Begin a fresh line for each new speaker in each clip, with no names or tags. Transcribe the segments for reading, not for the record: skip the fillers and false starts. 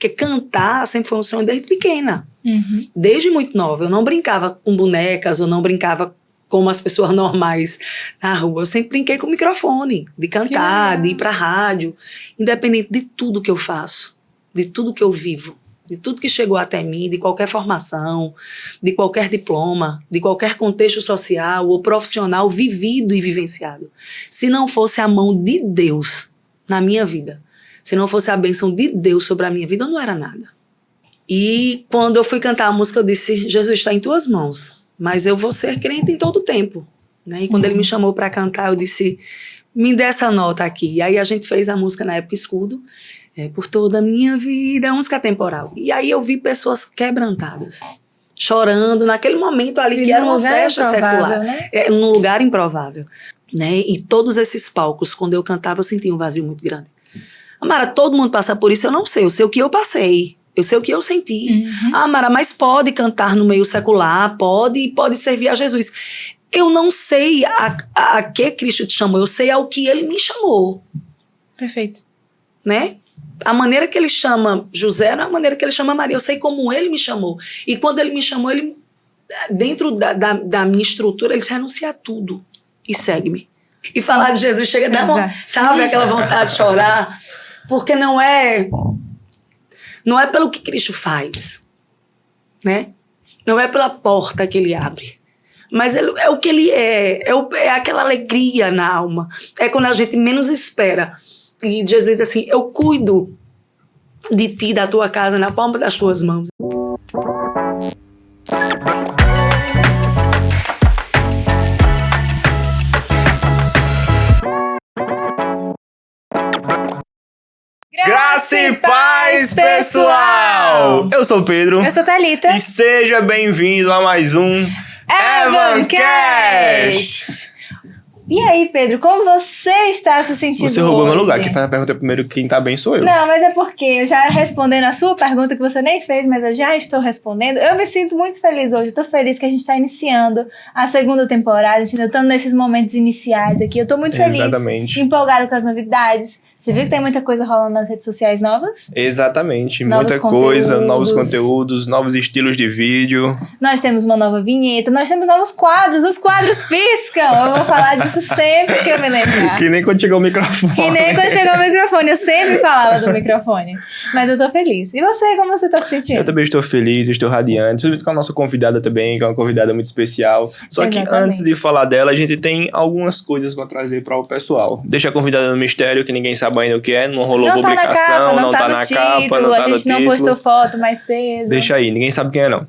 Porque cantar sempre foi um sonho desde pequena.
Uhum.
Desde muito nova. Eu não brincava com bonecas, ou não brincava como as pessoas normais na rua. Eu sempre brinquei com o microfone, de cantar, de ir pra rádio. Independente de tudo que eu faço, de tudo que eu vivo, de tudo que chegou até mim, de qualquer formação, de qualquer diploma, de qualquer contexto social ou profissional vivido e vivenciado. Se não fosse a mão de Deus na minha vida, se não fosse a bênção de Deus sobre a minha vida, eu não era nada. E quando eu fui cantar a música, eu disse, Jesus está em tuas mãos, mas eu vou ser crente em todo o tempo. Né? E quando ele me chamou para cantar, eu disse, me dê essa nota aqui. E aí a gente fez a música na época Escudo, por toda a minha vida, a música temporal. E aí eu vi pessoas quebrantadas, chorando naquele momento ali, que era uma festa secular. Né? Num lugar improvável. Né? E todos esses palcos, quando eu cantava, eu sentia um vazio muito grande. Amara, todo mundo passa por isso, eu não sei. Eu sei o que eu passei. Eu sei o que eu senti. Uhum. Amara, mas pode cantar no meio secular, pode servir a Jesus. Eu não sei a que Cristo te chamou, eu sei ao que ele me chamou.
Perfeito.
Né? A maneira que ele chama José não é a maneira que ele chama Maria. Eu sei como ele me chamou. E quando ele me chamou, ele, dentro da minha estrutura, ele disse, renuncia a tudo e segue-me. E falar de Jesus chega a dar, sabe, aquela vontade de chorar. Porque não é pelo que Cristo faz, né? Não é pela porta que ele abre. Mas é o que ele é aquela alegria na alma. É quando a gente menos espera. E Jesus diz assim, eu cuido de ti, da tua casa, na palma das tuas mãos.
Graça e paz, pessoal! Eu sou o Pedro.
Eu sou a Thalita.
E seja bem-vindo a mais um Evancast!
E aí, Pedro, como você está se sentindo hoje?
Você roubou meu lugar, quem faz a pergunta primeiro, quem tá bem sou eu.
Não, mas é porque eu já respondendo a sua pergunta que você nem fez, mas eu já estou respondendo. Eu me sinto muito feliz hoje, estou feliz que a gente está iniciando a segunda temporada, entendeu? Estamos nesses momentos iniciais aqui, eu estou muito feliz.
Exatamente.
Empolgada com as novidades. Você viu que tem muita coisa rolando nas redes sociais novas?
Exatamente, muita coisa, novos conteúdos, novos estilos de vídeo.
Nós temos uma nova vinheta, nós temos novos quadros, os quadros piscam! Eu vou falar disso sempre que eu me lembrar.
Que nem quando chegou o microfone.
Que nem quando chegou o microfone, eu sempre falava do microfone. Mas eu tô feliz. E você, como você tá se sentindo?
Eu também estou feliz, estou radiante, principalmente com a nossa convidada também, que é uma convidada muito especial. Só que antes de falar dela, a gente tem algumas coisas pra trazer para o pessoal. Deixa a convidada no mistério, que ninguém sabe ainda o que é, não rolou publicação, não tá na capa, não tá no título.
A gente não postou foto mais cedo.
Deixa aí, ninguém sabe quem é não.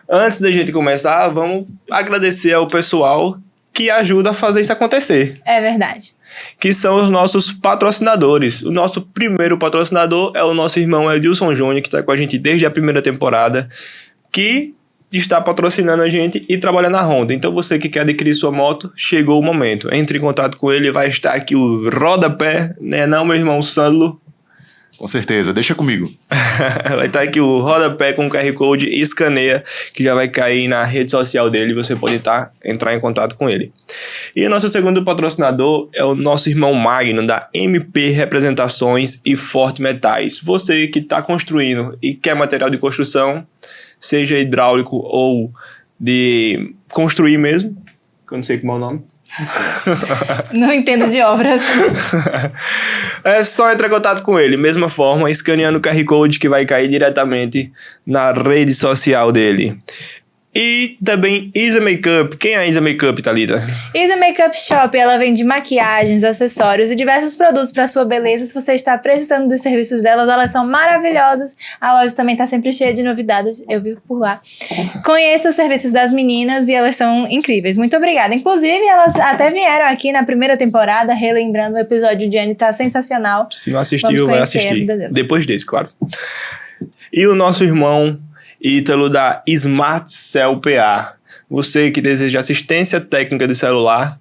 Antes da gente começar, vamos agradecer ao pessoal que ajuda a fazer isso acontecer.
É verdade.
Que são os nossos patrocinadores. O nosso primeiro patrocinador é o nosso irmão Edilson Júnior, que está com a gente desde a primeira temporada, que está patrocinando a gente e trabalha na Honda. Então você que quer adquirir sua moto, chegou o momento. Entre em contato com ele, vai estar aqui o rodapé, né não, meu irmão Sandro?
Com certeza, deixa comigo.
Vai estar aqui o rodapé com o QR Code e escaneia, que já vai cair na rede social dele, você pode entrar em contato com ele. E o nosso segundo patrocinador é o nosso irmão Magno, da MP Representações e Forte Metais. Você que está construindo e quer material de construção, seja hidráulico ou de construir mesmo, que eu não sei como é o nome.
Não entendo de obras.
É só entrar em contato com ele, mesma forma, escaneando o QR Code que vai cair diretamente na rede social dele. E também Isa Makeup. Quem é a Isa Makeup, Thalita?
Isa Makeup Shop, ela vende maquiagens, acessórios e diversos produtos para sua beleza. Se você está precisando dos serviços delas, elas são maravilhosas. A loja também está sempre cheia de novidades, eu vivo por lá. Conheça os serviços das meninas e elas são incríveis. Muito obrigada. Inclusive, elas até vieram aqui na primeira temporada, relembrando o episódio de Anne, tá sensacional.
Se não assistiu, vai assistir. Depois desse, claro. E o nosso irmão Ítalo da Smart Cell PA. Você que deseja assistência técnica de celular,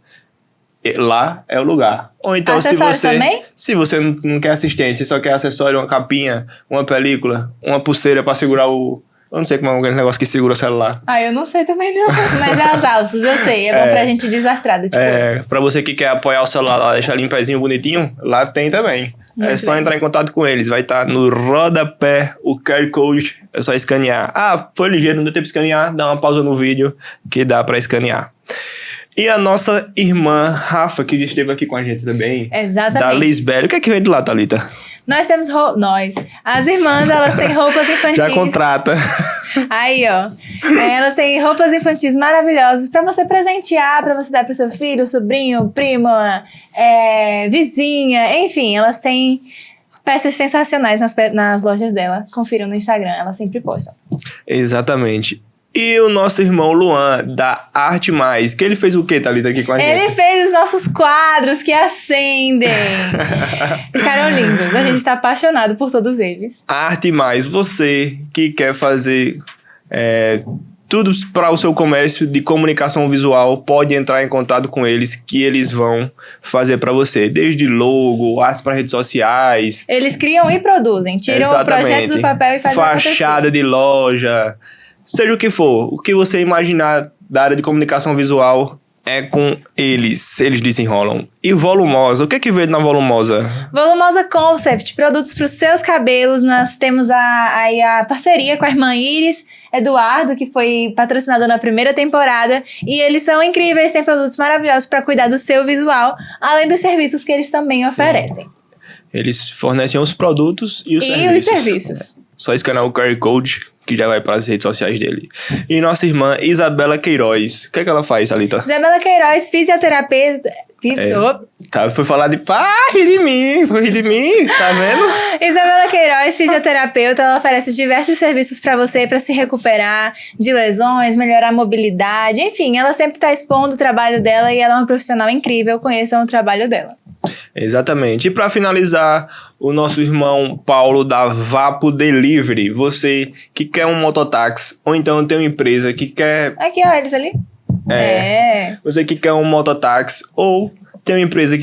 lá é o lugar. Ou então, se você não quer assistência, só quer acessório, uma capinha, uma película, uma pulseira para segurar o... Eu não sei como é aquele negócio que segura o celular.
Eu não sei também não. Mas é as alças, eu sei. É bom pra gente desastrada. Tipo...
pra você que quer apoiar o celular lá, deixar limpezinho, bonitinho, lá tem também. É só entrar em contato com eles. Vai estar no rodapé o QR Code. É só escanear. Ah, foi ligeiro, não deu tempo de escanear. Dá uma pausa no vídeo que dá pra escanear. E a nossa irmã Rafa, que esteve aqui com a gente também.
Exatamente.
Da Lisbela. O que é que veio de lá, Thalita?
Nós temos as irmãs, elas têm roupas infantis.
Já contrata.
Aí, ó. Elas têm roupas infantis maravilhosas pra você presentear, pra você dar pro seu filho, sobrinho, prima, vizinha, enfim, elas têm peças sensacionais nas lojas dela. Confiram no Instagram, elas sempre postam.
Exatamente. E o nosso irmão Luan, da Arte Mais, que ele fez o quê, Thalita, aqui com a gente?
Ele fez os nossos quadros que acendem. Ficaram lindos. A gente tá apaixonado por todos eles.
Arte Mais, você que quer fazer tudo para o seu comércio de comunicação visual, pode entrar em contato com eles, que eles vão fazer para você. Desde logo, artes para redes sociais.
Eles criam e produzem. Tiram o projeto do papel e fazem
fachada de loja. Seja o que for, o que você imaginar da área de comunicação visual é com eles. Eles desenrolam. E Volumosa, o que é que veio na Volumosa?
Volumosa Concept, produtos para os seus cabelos. Nós temos a parceria com a irmã Iris Eduardo, que foi patrocinador na primeira temporada. E eles são incríveis, têm produtos maravilhosos para cuidar do seu visual, além dos serviços que eles também oferecem.
Eles fornecem os produtos e os serviços. Só escanear o QR Code, que já vai para as redes sociais dele. E nossa irmã Isabela Queiroz. O que é que ela faz, Thalita?
Isabela Queiroz, fisioterapeuta.
Foi falar de... ri de mim, tá vendo?
Isabela Queiroz, fisioterapeuta, ela oferece diversos serviços para você, para se recuperar de lesões, melhorar a mobilidade, enfim, ela sempre tá expondo o trabalho dela e ela é uma profissional incrível, conheçam o trabalho dela.
Exatamente. E para finalizar, o nosso irmão Paulo da Vapo Delivery. Você que quer um mototáxi, ou então tem uma empresa que quer...
Aqui, ó, eles ali.
Você que quer um mototáxi ou tem uma empresa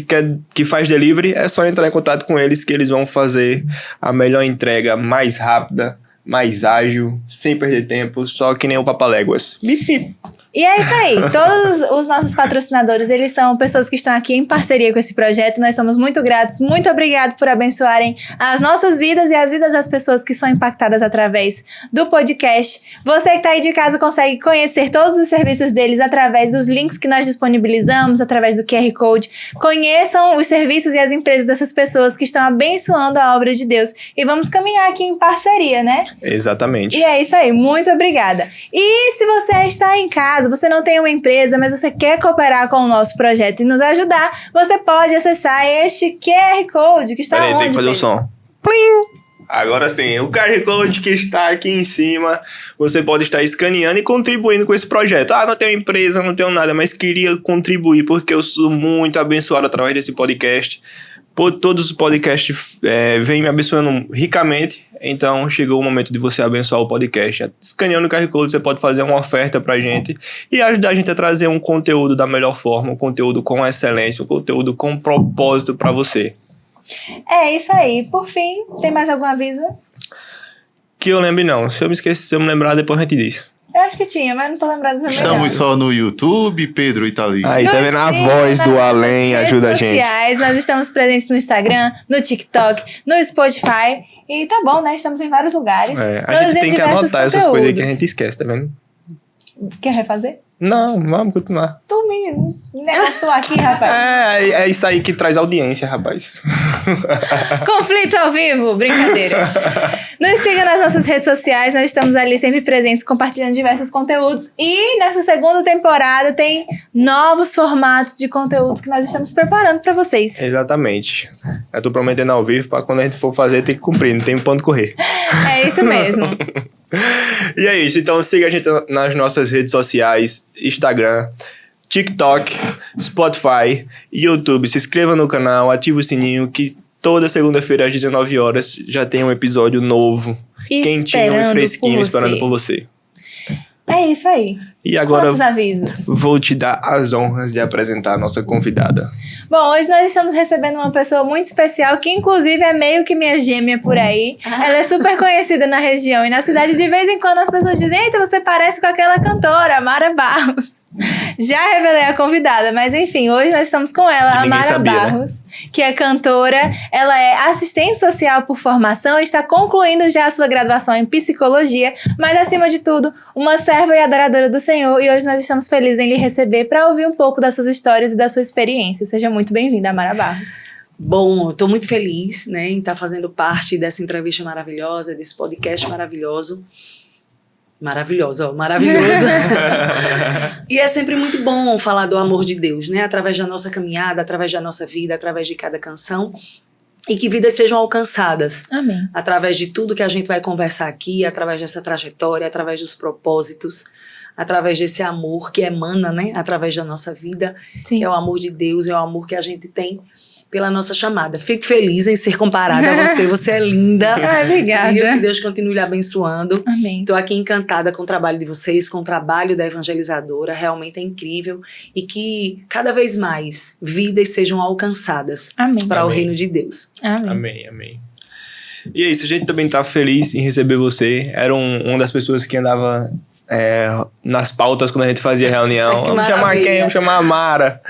que faz delivery, é só entrar em contato com eles que eles vão fazer a melhor entrega, mais rápida, mais ágil, sem perder tempo, só que nem o Papaléguas.
E é isso aí, todos os nossos patrocinadores, eles são pessoas que estão aqui em parceria com esse projeto, nós somos muito gratos, muito obrigado por abençoarem as nossas vidas e as vidas das pessoas que são impactadas através do podcast. Você que está aí de casa consegue conhecer todos os serviços deles através dos links que nós disponibilizamos, através do QR Code. Conheçam os serviços e as empresas dessas pessoas que estão abençoando a obra de Deus e vamos caminhar aqui em parceria, né?
Exatamente.
E é isso aí, muito obrigada. E se você está em casa, você não tem uma empresa, mas você quer cooperar com o nosso projeto e nos ajudar, você pode acessar este QR Code que está onde?
Tem que fazer o som. Plim! Agora sim, o QR Code que está aqui em cima, você pode estar escaneando e contribuindo com esse projeto. Ah, não tenho empresa, não tenho nada, mas queria contribuir porque eu sou muito abençoado através desse podcast. Todos os podcasts vêm me abençoando ricamente, então chegou o momento de você abençoar o podcast. Escaneando o QR Code, você pode fazer uma oferta pra gente e ajudar a gente a trazer um conteúdo da melhor forma, um conteúdo com excelência, um conteúdo com propósito pra você.
É isso aí. Por fim, tem mais algum aviso?
Que eu lembre não, se eu me lembrar depois a gente diz.
Eu acho que tinha, mas não tô lembrada também.
Estamos só no YouTube, Pedro e Thalita.
Aí, tá vendo? A voz do além ajuda a gente.
Nós estamos presentes no Instagram, no TikTok, no Spotify. E tá bom, né? Estamos em vários lugares.
A gente tem que anotar essas coisas que a gente esquece, tá vendo?
Quer refazer?
Não, vamos continuar.
Tu me negociou aqui, rapaz.
É isso aí que traz audiência, rapaz.
Conflito ao vivo, brincadeira. Nos siga nas nossas redes sociais, nós estamos ali sempre presentes, compartilhando diversos conteúdos. E nessa segunda temporada tem novos formatos de conteúdos que nós estamos preparando pra vocês.
Exatamente. Eu tô prometendo ao vivo pra quando a gente for fazer, tem que cumprir, não tem pra onde correr.
É isso mesmo.
E é isso, então siga a gente nas nossas redes sociais, Instagram, TikTok, Spotify, YouTube. Se inscreva no canal, ative o sininho que toda segunda-feira às 19 horas já tem um episódio novo, quentinho e fresquinho esperando por você.
É isso aí.
E agora
quantos avisos?
Vou te dar as honras de apresentar a nossa convidada.
Bom, hoje nós estamos recebendo uma pessoa muito especial, que inclusive é meio que minha gêmea por aí. Ela é super conhecida na região e na cidade. De vez em quando as pessoas dizem: eita, você parece com aquela cantora, Mara Barros. Já revelei a convidada, mas enfim, hoje nós estamos com ela,
Que
a
ninguém
Mara
sabia, né?
Barros, que é cantora, ela é assistente social por formação e está concluindo já a sua graduação em psicologia, mas acima de tudo, uma serva e adoradora do Senhor, e hoje nós estamos felizes em lhe receber para ouvir um pouco das suas histórias e da sua experiência. Seja muito bem-vinda, Mara Barros.
Bom, estou muito feliz, né, em estar fazendo parte dessa entrevista maravilhosa, desse podcast maravilhoso. Maravilhoso. E é sempre muito bom falar do amor de Deus, né, através da nossa caminhada, através da nossa vida, através de cada canção. E que vidas sejam alcançadas.
Amém.
Através de tudo que a gente vai conversar aqui, através dessa trajetória, através dos propósitos, através desse amor que emana, né, através da nossa vida,
Sim.
que é o amor de Deus, é o amor que a gente tem pela nossa chamada. Fico feliz em ser comparada a você, você é linda.
Ai, obrigada.
E que Deus continue lhe abençoando.
Amém.
Estou aqui encantada com o trabalho de vocês, com o trabalho da evangelizadora, realmente é incrível. E que cada vez mais vidas sejam alcançadas
Amém.
para o
Amém.
reino de Deus.
Amém.
Amém, amém. E é isso, a gente também tá feliz em receber você. Era uma das pessoas que andava nas pautas quando a gente fazia reunião.
Que
Vamos chamar
maravilha.
quem? Vamos chamar a Mara.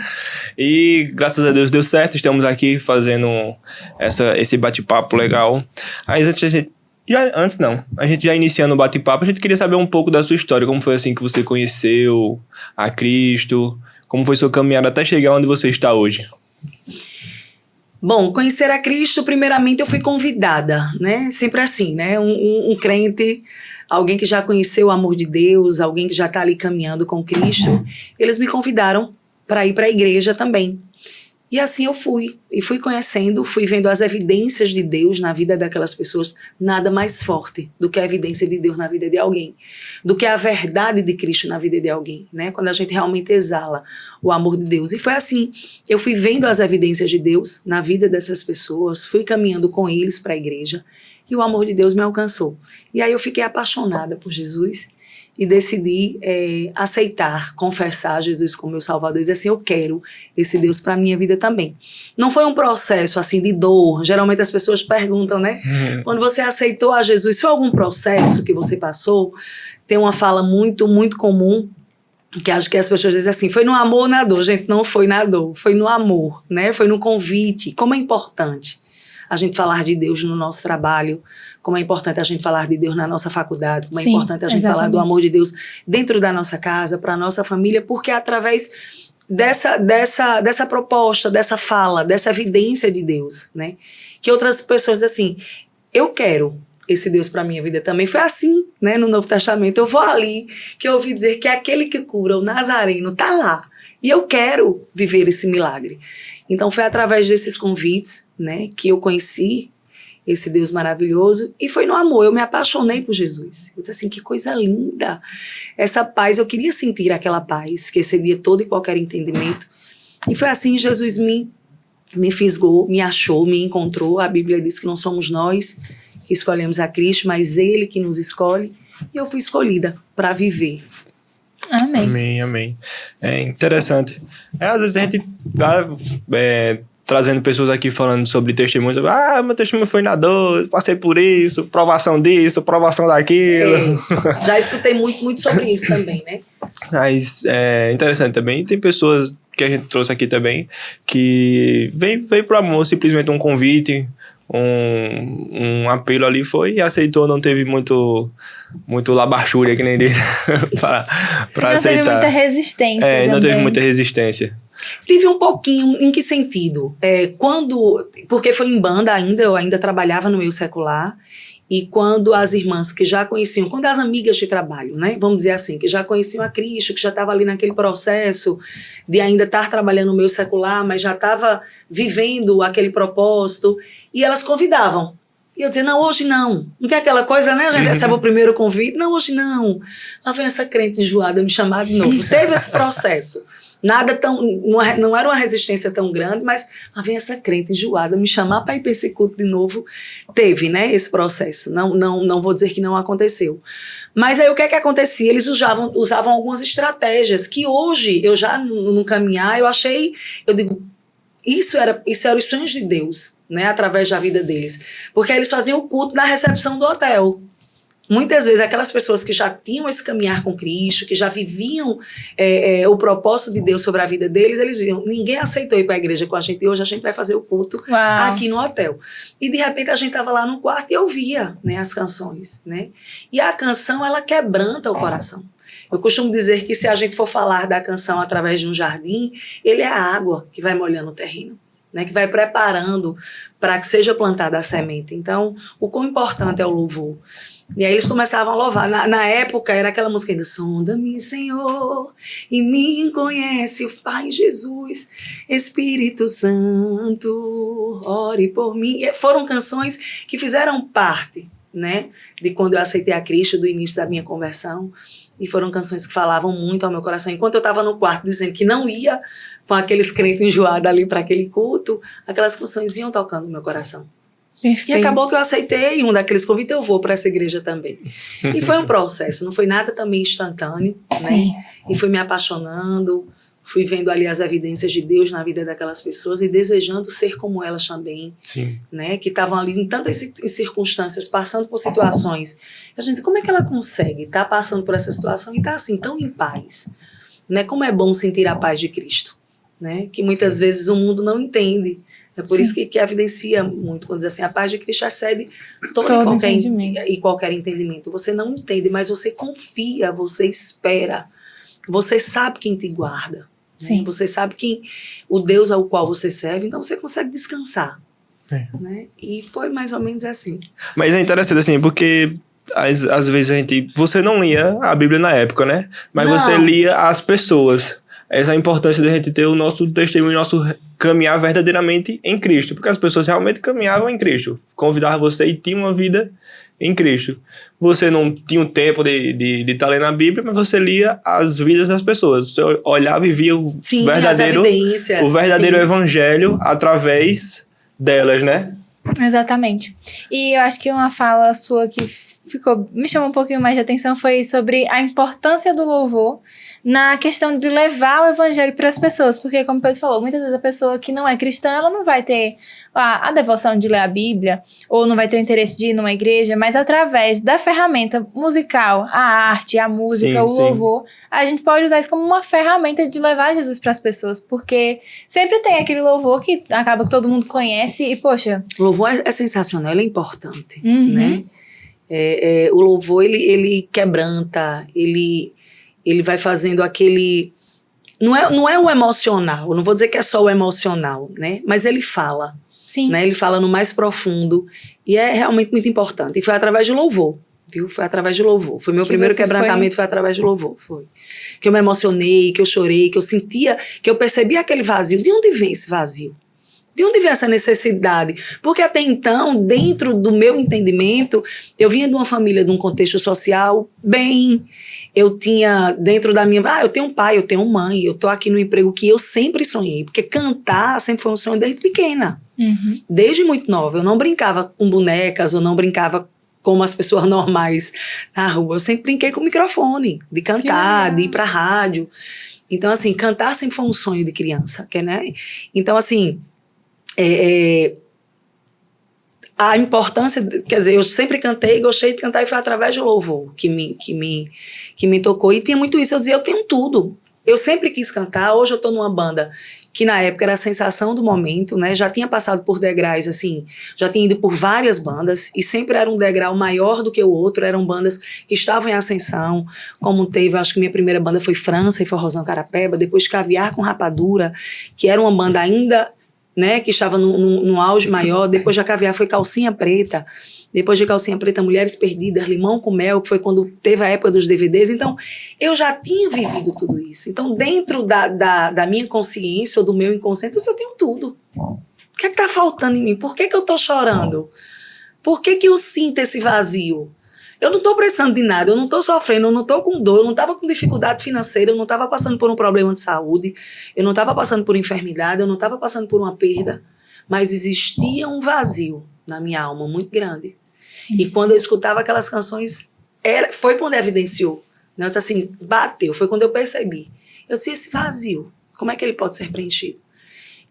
E graças a Deus deu certo, estamos aqui fazendo esse bate-papo legal. Aí a gente já iniciando o bate-papo, a gente queria saber um pouco da sua história, como foi assim que você conheceu a Cristo, como foi sua caminhada até chegar onde você está hoje.
Bom, conhecer a Cristo, primeiramente eu fui convidada, né? Sempre assim, né? Um crente, alguém que já conheceu o amor de Deus, alguém que já está ali caminhando com Cristo, eles me convidaram para ir para a igreja também. E assim eu fui, e fui conhecendo, fui vendo as evidências de Deus na vida daquelas pessoas. Nada mais forte do que a evidência de Deus na vida de alguém, do que a verdade de Cristo na vida de alguém, né? Quando a gente realmente exala o amor de Deus. E foi assim, eu fui vendo as evidências de Deus na vida dessas pessoas, fui caminhando com eles para a igreja, e o amor de Deus me alcançou. E aí eu fiquei apaixonada por Jesus, e decidi aceitar, confessar Jesus como meu Salvador, e dizer assim, eu quero esse Deus para a minha vida também. Não foi um processo assim de dor, geralmente as pessoas perguntam, né? Quando você aceitou a Jesus, foi algum processo que você passou? Tem uma fala muito, muito comum, que acho que as pessoas dizem assim, foi no amor ou na dor? Gente, não foi na dor, foi no amor, né? Foi no convite. Como é importante a gente falar de Deus no nosso trabalho, como é importante a gente falar de Deus na nossa faculdade, como é
Sim,
importante a gente falar do
exatamente.
amor de Deus dentro da nossa casa, para a nossa família, porque é através dessa proposta, dessa fala, dessa evidência de Deus, né? Que outras pessoas dizem assim, eu quero esse Deus para a minha vida também. Foi assim, né, no Novo Testamento. Eu vou ali, que eu ouvi dizer que aquele que cura, o Nazareno, está lá. E eu quero viver esse milagre. Então foi através desses convites, né, que eu conheci esse Deus maravilhoso, e foi no amor, eu me apaixonei por Jesus. Eu disse assim, que coisa linda, essa paz, eu queria sentir aquela paz, que excedia todo e qualquer entendimento, e foi assim, Jesus me fisgou, me achou, me encontrou. A Bíblia diz que não somos nós que escolhemos a Cristo, mas Ele que nos escolhe, e eu fui escolhida para viver.
Amém.
Amém, amém. É interessante. Às vezes a gente tá trazendo pessoas aqui falando sobre testemunhos. Meu testemunho foi na dor, passei por isso, provação disso, provação daquilo.
Já escutei muito, muito sobre isso também, né?
Mas é interessante também. Tem pessoas que a gente trouxe aqui também que veio pro amor, simplesmente um convite, um apelo ali foi e aceitou, não teve muito labachúria que nem dele pra
Não
aceitar.
teve muita resistência também.
Não teve muita resistência.
Tive um pouquinho, em que sentido? Porque foi em banda ainda, eu ainda trabalhava no meio secular, e quando as irmãs que já conheciam, quando as amigas de trabalho, né, vamos dizer assim, que já conheciam a Cristo, que já estava ali naquele processo de ainda estar trabalhando no meio secular, mas já estava vivendo aquele propósito, e elas convidavam. E eu dizia, não, hoje não. Não tem aquela coisa, né? A gente recebe o primeiro convite. Não, hoje não. Lá vem essa crente enjoada me chamar de novo. Teve esse processo. Nada tão... Não era uma resistência tão grande, mas lá vem essa crente enjoada me chamar para ir para esse culto de novo. Teve, né? Esse processo. Não vou dizer que não aconteceu. Mas aí o que é que acontecia? Eles usavam algumas estratégias que hoje, eu já no caminhar, eu digo, isso era os sonhos de Deus, né, através da vida deles. Porque eles faziam o culto na recepção do hotel. muitas vezes aquelas pessoas que já tinham esse caminhar com Cristo, que já viviam o propósito de Deus sobre a vida deles, eles diziam, ninguém aceitou ir para a igreja com a gente e hoje a gente vai fazer o culto aqui no hotel. E de repente a gente estava lá no quarto e ouvia, né, as canções, né? E a canção, ela quebranta o coração. Eu costumo dizer que se a gente for falar da canção através de um jardim, ele é a água que vai molhando o terreno, né, que vai preparando para que seja plantada a semente. Então, o quão importante é o louvor. E aí eles começavam a louvar. Na época, era aquela música ainda, sonda-me, Senhor, e me conhece, o Pai Jesus, Espírito Santo, ore por mim. E foram canções que fizeram parte, né, de quando eu aceitei a Cristo, do início da minha conversão. E foram canções que falavam muito ao meu coração. Enquanto eu estava no quarto dizendo que não ia com aqueles crentes enjoados ali para aquele culto, aquelas canções iam tocando no meu coração.
Perfeito.
E acabou que eu aceitei um daqueles convites, eu vou para essa igreja também. E foi um processo, não foi nada também instantâneo, né?
Sim.
E fui me apaixonando, fui vendo ali as evidências de Deus na vida daquelas pessoas e desejando ser como elas também.
Sim.
Né? Que estavam ali em tantas circunstâncias, passando por situações. A gente, como é que ela consegue estar passando por essa situação e estar assim, tão em paz? Né? Como é bom sentir a paz de Cristo, né? Que muitas vezes o mundo não entende. É por isso que evidencia muito, quando diz assim, a paz de Cristo excede todo e qualquer entendimento. Você não entende, mas você confia, você espera, você sabe quem te guarda. Né? Você sabe o Deus ao qual você serve, então você consegue descansar. Né? E foi mais ou menos assim.
Mas é interessante assim, porque às vezes você não lia a Bíblia na época, né? Mas
não.
Você lia as pessoas. Essa é a importância de a gente ter o nosso testemunho, o nosso caminhar verdadeiramente em Cristo. Porque as pessoas realmente caminhavam em Cristo. Convidavam você e tinham uma vida em Cristo. Você não tinha o tempo de estar lendo a Bíblia, mas você lia as vidas das pessoas. Você olhava e via o verdadeiro evangelho através delas, né?
Exatamente. E eu acho que uma fala sua que me chamou um pouquinho mais de atenção foi sobre a importância do louvor na questão de levar o evangelho para as pessoas, porque como o Pedro falou, muitas vezes a pessoa que não é cristã, ela não vai ter a devoção de ler a Bíblia, ou não vai ter o interesse de ir numa igreja, mas através da ferramenta musical, a arte, a música, o louvor, a gente pode usar isso como uma ferramenta de levar Jesus para as pessoas, porque sempre tem aquele louvor que acaba que todo mundo conhece e, poxa...
O louvor é sensacional, ele é importante, né? O louvor, ele quebranta, ele vai fazendo aquele... Não é o emocional, eu não vou dizer que é só o emocional, né? Mas ele fala.
Sim.
Né? Ele fala no mais profundo e é realmente muito importante. E foi através de louvor, viu? Foi através de louvor. Foi meu primeiro quebrantamento, foi através de louvor. Foi. Que eu me emocionei, que eu chorei, que eu sentia, que eu percebi aquele vazio. De onde vem esse vazio? De onde vem essa necessidade? Porque até então, dentro do meu entendimento, eu vinha de uma família, de um contexto social bem. Eu tinha, dentro da minha... eu tenho um pai, eu tenho uma mãe, eu tô aqui no emprego que eu sempre sonhei. Porque cantar sempre foi um sonho desde pequena. Desde muito nova. Eu não brincava com bonecas, eu não brincava como as pessoas normais na rua. Eu sempre brinquei com o microfone, de cantar, de ir pra rádio. Então, assim, cantar sempre foi um sonho de criança. Né? Então, assim... a importância, quer dizer, eu sempre cantei, gostei de cantar e foi através do louvor que me tocou. E tinha muito isso, eu dizia, eu tenho tudo. Eu sempre quis cantar, hoje eu tô numa banda que na época era a sensação do momento, né? Já tinha passado por degraus, assim, já tinha ido por várias bandas e sempre era um degrau maior do que o outro, eram bandas que estavam em ascensão, como teve, acho que minha primeira banda foi França e Forrozão Carapeba, depois Caviar com Rapadura, que era uma banda ainda... né, que estava num auge maior. Depois de Caviar foi Calcinha Preta, depois de Calcinha Preta Mulheres Perdidas, Limão com Mel, que foi quando teve a época dos DVDs. Então eu já tinha vivido tudo isso. Então dentro da minha consciência ou do meu inconsciente eu tenho tudo. O que é que tá faltando em mim? Por que eu tô chorando? Por que eu sinto esse vazio? Eu não estou precisando de nada, eu não estou sofrendo, eu não estou com dor, eu não estava com dificuldade financeira, eu não estava passando por um problema de saúde, eu não estava passando por enfermidade, eu não estava passando por uma perda, mas existia um vazio na minha alma muito grande. E quando eu escutava aquelas canções, foi quando evidenciou. Né? Eu disse assim, bateu, foi quando eu percebi. Eu disse, esse vazio, como é que ele pode ser preenchido?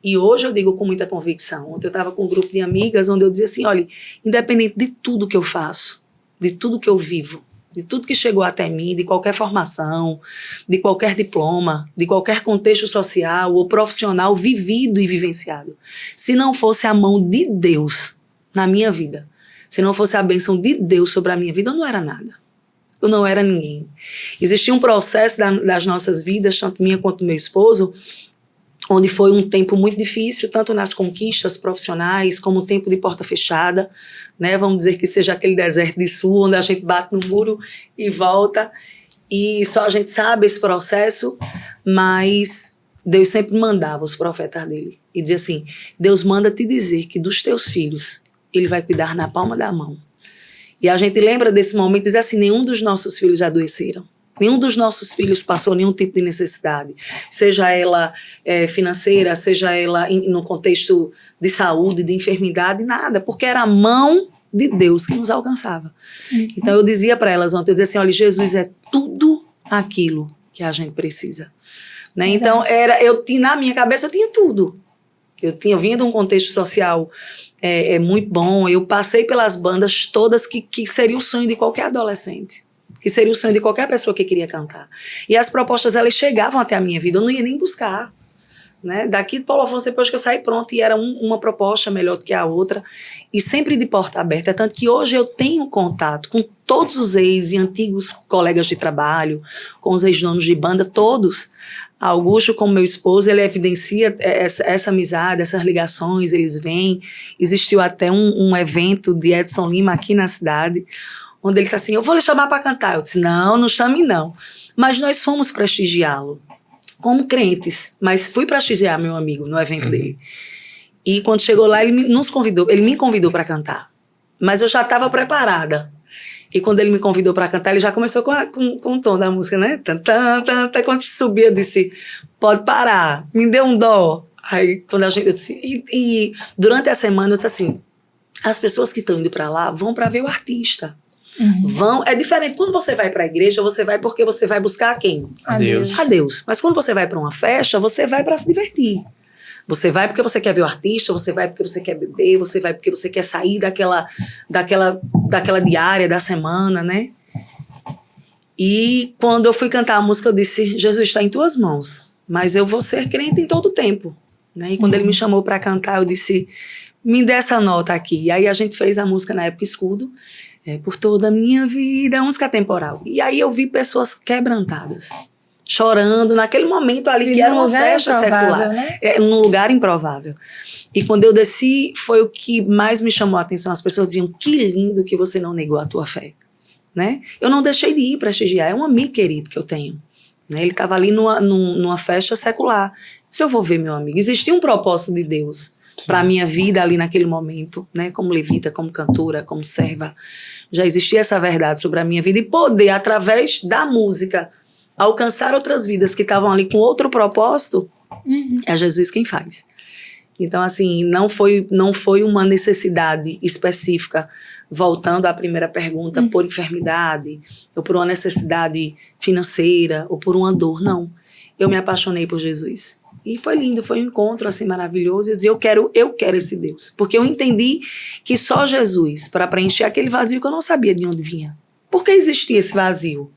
E hoje eu digo com muita convicção. Ontem eu estava com um grupo de amigas onde eu dizia assim, olha, independente de tudo que eu faço, de tudo que eu vivo, de tudo que chegou até mim, de qualquer formação, de qualquer diploma, de qualquer contexto social ou profissional vivido e vivenciado. Se não fosse a mão de Deus na minha vida, se não fosse a bênção de Deus sobre a minha vida, eu não era nada. Eu não era ninguém. Existia um processo das nossas vidas, tanto minha quanto do meu esposo, onde foi um tempo muito difícil, tanto nas conquistas profissionais, como um tempo de porta fechada, né? Vamos dizer que seja aquele deserto de sul, onde a gente bate no muro e volta, e só a gente sabe esse processo, mas Deus sempre mandava os profetas dele, e dizia assim, Deus manda te dizer que dos teus filhos, Ele vai cuidar na palma da mão. E a gente lembra desse momento e diz assim, nenhum dos nossos filhos adoeceram. Nenhum dos nossos filhos passou nenhum tipo de necessidade. Seja ela financeira, seja ela no contexto de saúde, de enfermidade, nada. Porque era a mão de Deus que nos alcançava. Então eu dizia para elas ontem, eu dizia assim, olha, Jesus é tudo aquilo que a gente precisa. Né? Então na minha cabeça eu tinha tudo. Eu vinha de um contexto social muito bom, eu passei pelas bandas todas que seria o sonho de qualquer adolescente, que seria o sonho de qualquer pessoa que queria cantar. E as propostas, elas chegavam até a minha vida, eu não ia nem buscar. Né? Daqui de Paulo Afonso, depois que eu saí, pronto, e era uma proposta melhor do que a outra, e sempre de porta aberta, tanto que hoje eu tenho contato com todos os ex e antigos colegas de trabalho, com os ex-donos de banda, todos. Augusto, como meu esposo, ele evidencia essa amizade, essas ligações, eles vêm. Existiu até um evento de Edson Lima aqui na cidade, onde ele disse assim, eu vou lhe chamar para cantar. Eu disse, não chame não. Mas nós fomos prestigiá-lo, como crentes. Mas fui prestigiar meu amigo no evento dele. E quando chegou lá, ele me convidou para cantar. Mas eu já estava preparada. E quando ele me convidou para cantar, ele já começou com o tom da música, né? Até quando subia, eu disse, pode parar, me deu um dó. Aí, quando eu disse, e durante a semana, eu disse assim, as pessoas que estão indo para lá vão para ver o artista. É diferente. Quando você vai para a igreja, você vai porque você vai buscar quem?
A Deus.
A Deus. Mas quando você vai para uma festa, você vai para se divertir. Você vai porque você quer ver o artista, você vai porque você quer beber, você vai porque você quer sair daquela diária da semana, né? E quando eu fui cantar a música, eu disse, Jesus está em tuas mãos, mas eu vou ser crente em todo o tempo. Né? E quando ele me chamou para cantar, eu disse, me dê essa nota aqui. E aí a gente fez a música na época Escudo, por toda a minha vida, uma música temporal. E aí eu vi pessoas quebrantadas, chorando naquele momento ali, que era uma festa secular, né? Num lugar improvável. E quando eu desci, foi o que mais me chamou a atenção. As pessoas diziam, que lindo que você não negou a tua fé. Né? Eu não deixei de ir prestigiar, é um amigo querido que eu tenho. Né? Ele estava ali numa festa secular. Se eu vou ver meu amigo, existia um propósito de Deus para a minha vida ali naquele momento, né? Como levita, como cantora, como serva. Já existia essa verdade sobre a minha vida e poder, através da música, alcançar outras vidas que estavam ali com outro propósito, é Jesus quem faz. Então, assim, não foi uma necessidade específica, voltando à primeira pergunta, por enfermidade, ou por uma necessidade financeira, ou por uma dor, não. Eu me apaixonei por Jesus. E foi lindo, foi um encontro assim maravilhoso. Eu dizia, eu quero esse Deus. Porque eu entendi que só Jesus, para preencher aquele vazio que eu não sabia de onde vinha. Por que existia esse vazio?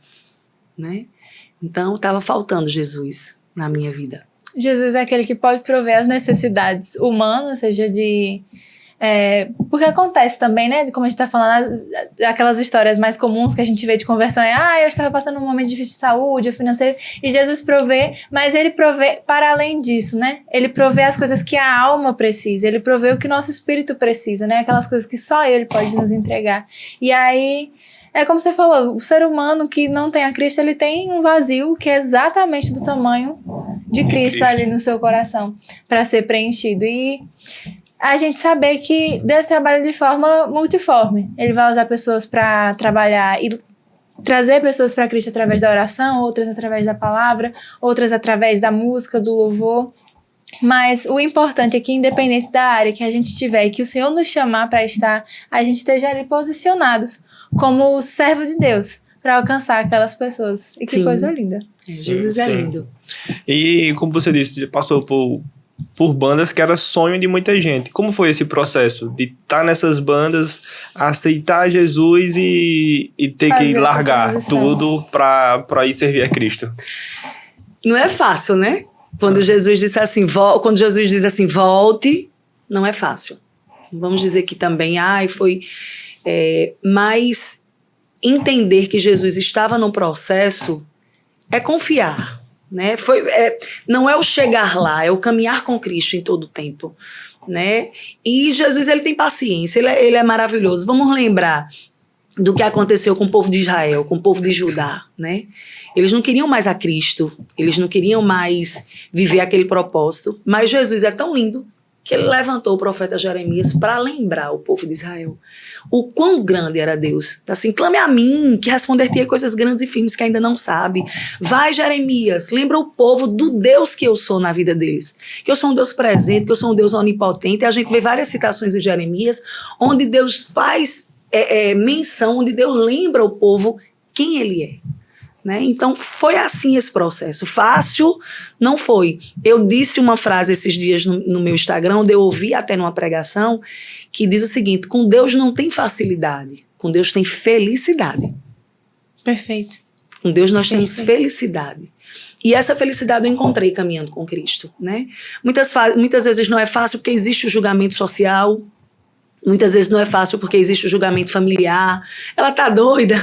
Né? Então, estava faltando Jesus na minha vida.
Jesus é aquele que pode prover as necessidades humanas, seja de... porque acontece também, né? Como a gente tá falando, aquelas histórias mais comuns que a gente vê de conversão eu estava passando um momento difícil de saúde, financeiro, e Jesus provê, mas ele provê para além disso, né? Ele provê as coisas que a alma precisa, ele provê o que o nosso espírito precisa, né? Aquelas coisas que só ele pode nos entregar. E aí... É como você falou, o ser humano que não tem a Cristo, ele tem um vazio que é exatamente do tamanho de Cristo ali no seu coração, para ser preenchido. E a gente saber que Deus trabalha de forma multiforme. Ele vai usar pessoas para trabalhar e trazer pessoas para Cristo através da oração, outras através da palavra, outras através da música, do louvor. Mas o importante é que, independente da área que a gente tiver e que o Senhor nos chamar para estar, a gente esteja ali posicionados como servo de Deus para alcançar aquelas pessoas. E que coisa linda.
Jesus é lindo.
E como você disse, passou por por bandas que era sonho de muita gente. Como foi esse processo de estar nessas bandas, aceitar Jesus e ter
Fazer
que
essa
largar
transição.
tudo para ir servir a Cristo?
Não é fácil, né? Quando Jesus disse assim, quando Jesus diz assim, volte, não é fácil. Vamos dizer que também, foi... mas entender que Jesus estava no processo é confiar, né? Não é o chegar lá, é o caminhar com Cristo em todo o tempo, né? E Jesus, ele tem paciência, ele é maravilhoso. Vamos lembrar do que aconteceu com o povo de Israel, com o povo de Judá, né? Eles não queriam mais a Cristo, eles não queriam mais viver aquele propósito, mas Jesus é tão lindo que ele levantou o profeta Jeremias para lembrar o povo de Israel o quão grande era Deus. Assim, clame a mim, que responder-te coisas grandes e firmes que ainda não sabe. Vai, Jeremias, lembra o povo do Deus que eu sou na vida deles. Que eu sou um Deus presente, que eu sou um Deus onipotente. E a gente vê várias citações de Jeremias, onde Deus faz menção, onde Deus lembra o povo quem ele é. Né? Então foi assim esse processo. Fácil não foi. Eu disse uma frase esses dias no meu Instagram, onde eu ouvi até numa pregação, que diz o seguinte: com Deus não tem facilidade, com Deus tem felicidade.
Perfeito.
Com Deus nós temos felicidade. E essa felicidade eu encontrei caminhando com Cristo, né? Muitas vezes não é fácil porque existe o julgamento social. Muitas vezes não é fácil porque existe o julgamento familiar. Ela tá doida.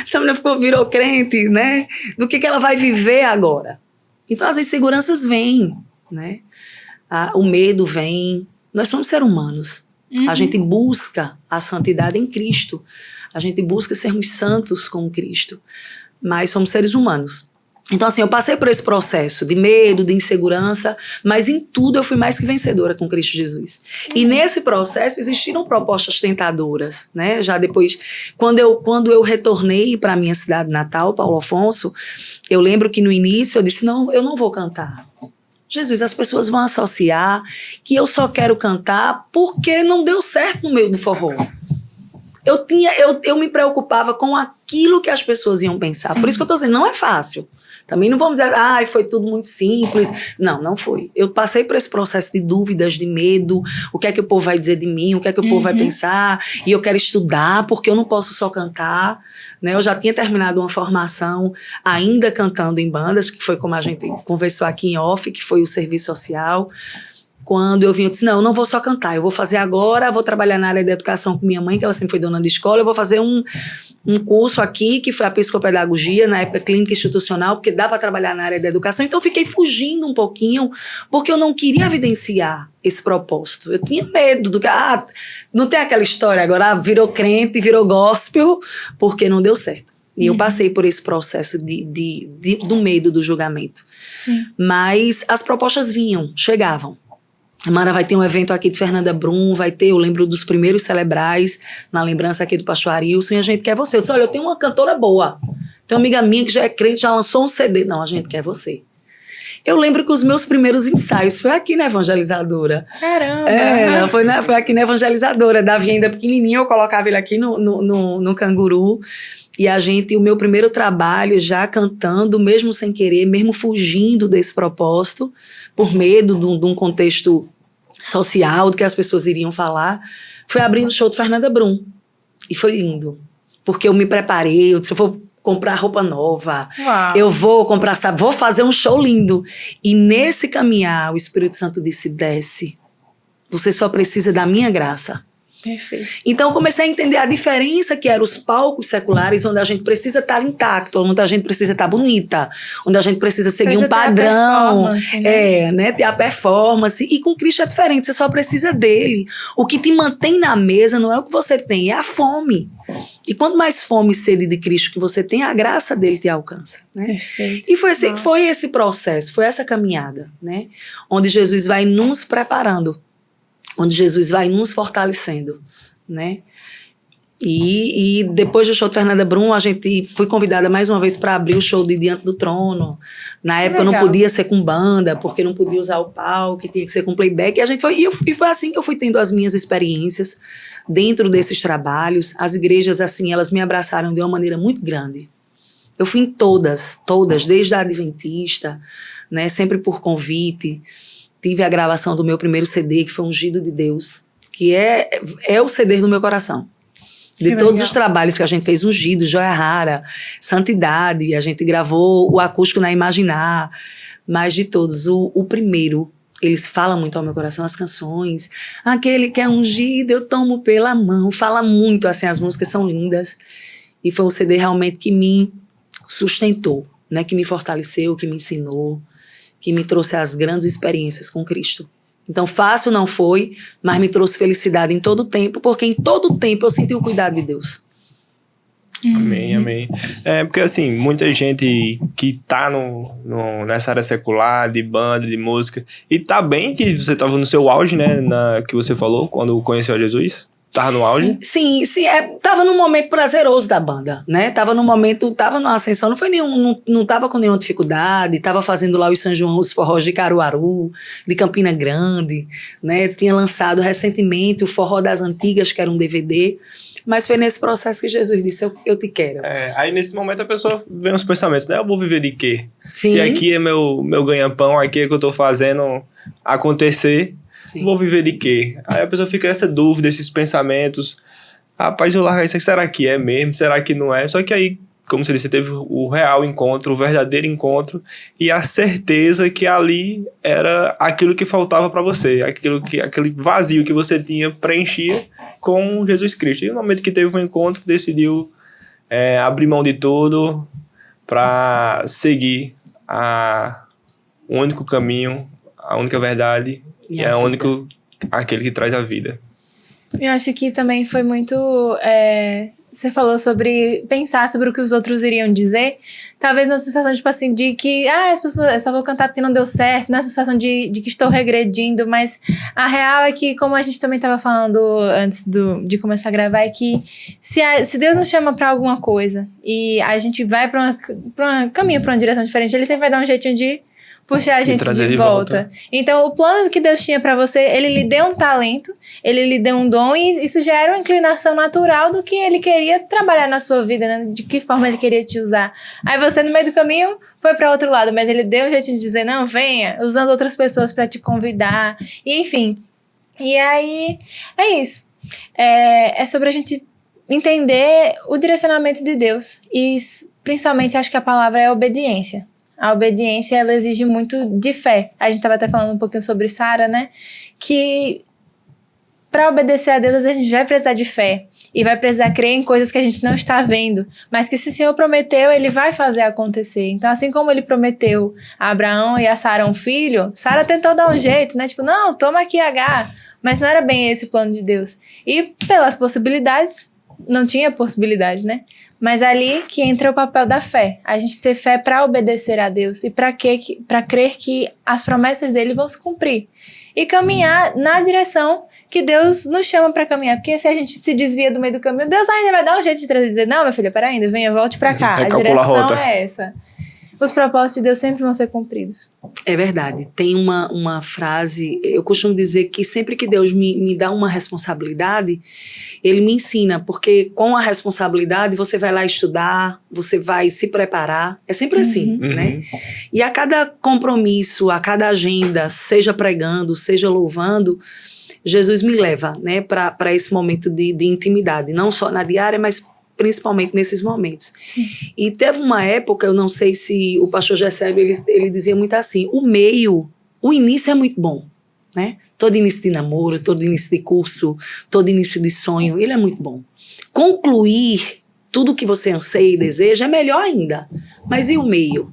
Essa mulher virou crente, né? Do que ela vai viver agora? Então as inseguranças vêm, né? O medo vem. Nós somos seres humanos. A gente busca a santidade em Cristo. A gente busca sermos santos com Cristo. Mas somos seres humanos. Então, assim, eu passei por esse processo de medo, de insegurança, mas em tudo eu fui mais que vencedora com Cristo Jesus. E nesse processo existiram propostas tentadoras, né? Já depois, quando eu retornei para a minha cidade natal, Paulo Afonso, eu lembro que no início eu disse, não, eu não vou cantar. Jesus, as pessoas vão associar que eu só quero cantar porque não deu certo no meio do forró. Eu me preocupava com aquilo que as pessoas iam pensar. Sim. Por isso que eu estou dizendo, não é fácil. Também não vamos dizer, foi tudo muito simples. Não foi. Eu passei por esse processo de dúvidas, de medo. O que é que o povo vai dizer de mim? O que é que o povo vai pensar? E eu quero estudar, porque eu não posso só cantar. Né? Eu já tinha terminado uma formação ainda cantando em bandas, que foi como a gente conversou aqui em off, que foi o serviço social. Quando eu vim, eu disse, não, eu não vou só cantar, eu vou fazer agora, vou trabalhar na área da educação com minha mãe, que ela sempre foi dona de escola, eu vou fazer um curso aqui, que foi a psicopedagogia, na época clínica institucional, porque dá para trabalhar na área da educação, então eu fiquei fugindo um pouquinho, porque eu não queria evidenciar esse propósito. Eu tinha medo do que, não tem aquela história agora, virou crente, virou gospel, porque não deu certo. E eu passei por esse processo do medo do julgamento. Sim. Mas as propostas chegavam. Mara, vai ter um evento aqui de Fernanda Brum, eu lembro dos primeiros Celebrais, na lembrança aqui do pastor Arilson, e a gente quer você. Eu disse, olha, eu tenho uma cantora boa, tem uma amiga minha que já é crente, já lançou um CD. Não, a gente quer você. Eu lembro que os meus primeiros ensaios foi aqui na Evangelizadora.
Caramba!
Foi aqui na Evangelizadora. Davi ainda pequenininho, eu colocava ele aqui no Canguru. E o meu primeiro trabalho já cantando, mesmo sem querer, mesmo fugindo desse propósito, por medo de um contexto social, do que as pessoas iriam falar, foi abrindo o show de Fernanda Brum. E foi lindo. Porque eu me preparei, eu disse, eu vou comprar roupa nova, eu vou comprar, vou fazer um show lindo. E nesse caminhar, o Espírito Santo disse, desce, você só precisa da minha graça.
Perfeito.
Então eu comecei a entender a diferença que eram os palcos seculares, onde a gente precisa estar intacto, onde a gente precisa estar bonita, onde a gente precisa seguir um padrão, ter a performance. E com Cristo é diferente, você só precisa dele. O que te mantém na mesa não é o que você tem, é a fome. E quanto mais fome e sede de Cristo que você tem, a graça dele te alcança. Né?
Perfeito.
E foi esse processo, foi essa caminhada, né? Onde Jesus vai nos preparando, onde Jesus vai nos fortalecendo, né? E depois do show de Fernanda Brum, fui convidada mais uma vez para abrir o show de Diante do Trono. Na época não podia ser com banda, porque não podia usar o palco, tinha que ser com playback. E foi assim que eu fui tendo as minhas experiências dentro desses trabalhos. As igrejas, assim, elas me abraçaram de uma maneira muito grande. Eu fui em todas, desde a Adventista, né? Sempre por convite. tive a gravação do meu primeiro CD, que foi Ungido de Deus, que é o CD do meu coração. De
Que
todos
legal.
os trabalhos que a gente fez, Ungido, Joia Rara, Santidade, a gente gravou o acústico na Imaginar, mas de todos, o primeiro, eles falam muito ao meu coração, as canções, aquele que é ungido, eu tomo pela mão, fala muito, assim, as músicas são lindas, e foi um CD realmente que me sustentou, né, que me fortaleceu, que me ensinou, que me trouxe as grandes experiências com Cristo. Então, fácil não foi, mas me trouxe felicidade em todo o tempo, porque em todo o tempo eu senti o cuidado de Deus.
Amém, amém. Porque assim, muita gente que tá nessa área secular, de banda, de música, e tá bem que você tava no seu auge, né, que você falou, quando conheceu a Jesus, tava no auge.
Sim, tava num momento prazeroso da banda, né? Tava numa ascensão, não tava com nenhuma dificuldade, tava fazendo lá os São João, os forrós de Caruaru, de Campina Grande, né? Tinha lançado recentemente o Forró das Antigas, que era um DVD, mas foi nesse processo que Jesus disse, eu te quero.
Aí nesse momento a pessoa vem os pensamentos, né? Eu vou viver de quê?
Sim.
Se aqui é meu ganha-pão, aqui é que eu tô fazendo acontecer,
Sim.
vou viver de quê? Aí a pessoa fica nessa dúvida, esses pensamentos. Rapaz, eu largar isso aqui, será que é mesmo? Será que não é? Só que aí, como você disse, você teve o real encontro, o verdadeiro encontro e a certeza que ali era aquilo que faltava pra você, aquele vazio que você tinha preenchia com Jesus Cristo. E no momento que teve um encontro, decidiu abrir mão de tudo pra seguir o único caminho, a única verdade
E
e
a
é o
vida.
único aquele que traz a vida.
Eu acho que também foi muito. Você falou sobre pensar sobre o que os outros iriam dizer. Talvez na sensação, tipo assim, de que as pessoas, eu só vou cantar porque não deu certo, na sensação de que estou regredindo, mas a real é que, como a gente também estava falando antes de começar a gravar, é que se Deus nos chama para alguma coisa e a gente vai caminho para uma direção diferente, ele sempre vai dar um jeitinho de puxar a gente
trazer
de
de
volta. Então, o plano que Deus tinha pra você, ele lhe deu um talento, ele lhe deu um dom, e isso já era uma inclinação natural do que ele queria trabalhar na sua vida, né? De que forma ele queria te usar. Aí você, no meio do caminho, foi pra outro lado, mas ele deu um jeito de dizer, não, venha, usando outras pessoas pra te convidar, e enfim. E aí, é isso. É sobre a gente entender o direcionamento de Deus, e principalmente, acho que a palavra é obediência. A obediência, ela exige muito de fé. A gente estava até falando um pouquinho sobre Sara, né? Que para obedecer a Deus, a gente vai precisar de fé. E vai precisar crer em coisas que a gente não está vendo. Mas que se o Senhor prometeu, Ele vai fazer acontecer. Então, assim como Ele prometeu a Abraão e a Sara um filho, Sara tentou dar um jeito, né? Tipo, não, toma aqui Agar. Mas não era bem esse o plano de Deus. E pelas possibilidades, não tinha possibilidade, né? Mas ali que entra o papel da fé. A gente ter fé para obedecer a Deus e para crer que as promessas dele vão se cumprir. E caminhar na direção que Deus nos chama para caminhar. Porque se a gente se desvia do meio do caminho, Deus ainda vai dar um jeito de dizer, não, minha filha, peraí, ainda, venha, volte para cá. A
Calcula a
direção
rota.
é essa. Os propósitos de Deus sempre vão ser cumpridos.
É verdade. Tem uma frase, eu costumo dizer que sempre que Deus me dá uma responsabilidade, Ele me ensina, porque com a responsabilidade você vai lá estudar, você vai se preparar, é sempre assim, né? E a cada compromisso, a cada agenda, seja pregando, seja louvando, Jesus me leva, né, para esse momento de intimidade, não só na diária, mas principalmente nesses momentos.
Sim.
E teve uma época, eu não sei se o pastor Gessébio, ele dizia muito assim, o início é muito bom, né? Todo início de namoro, todo início de curso, todo início de sonho, ele é muito bom. Concluir tudo que você anseia e deseja é melhor ainda. Mas e o meio?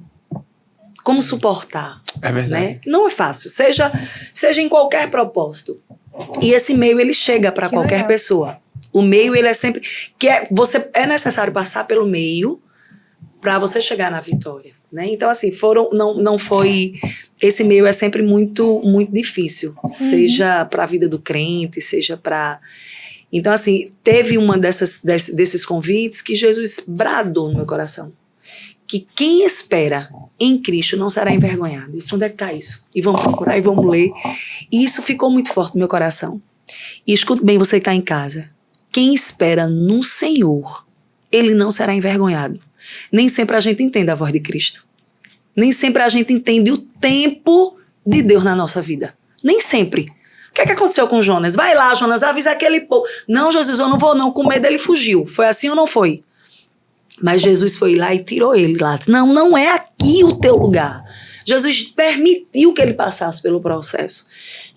Como suportar?
É verdade.
Né? Não é fácil, seja em qualquer propósito. E esse meio, ele chega para
Que
qualquer
legal.
pessoa. O meio, ele é sempre... é necessário passar pelo meio para você chegar na vitória, né? Então, assim, não foi... Esse meio é sempre muito, muito difícil. Seja para a vida do crente, seja para... Então, assim, teve uma desses convites que Jesus bradou no meu coração. Que quem espera em Cristo não será envergonhado. Eu disse, onde é que está isso? E vamos procurar e vamos ler. E isso ficou muito forte no meu coração. E escute bem, você que está em casa. Quem espera no Senhor, ele não será envergonhado. Nem sempre a gente entende a voz de Cristo. Nem sempre a gente entende o tempo de Deus na nossa vida. Nem sempre. O que aconteceu com Jonas? Vai lá, Jonas, avisa aquele povo. Não, Jesus, eu não vou não. Com medo ele fugiu. Foi assim ou não foi? Mas Jesus foi lá e tirou ele lá. Disse, não, não é aqui o teu lugar. Jesus permitiu que ele passasse pelo processo.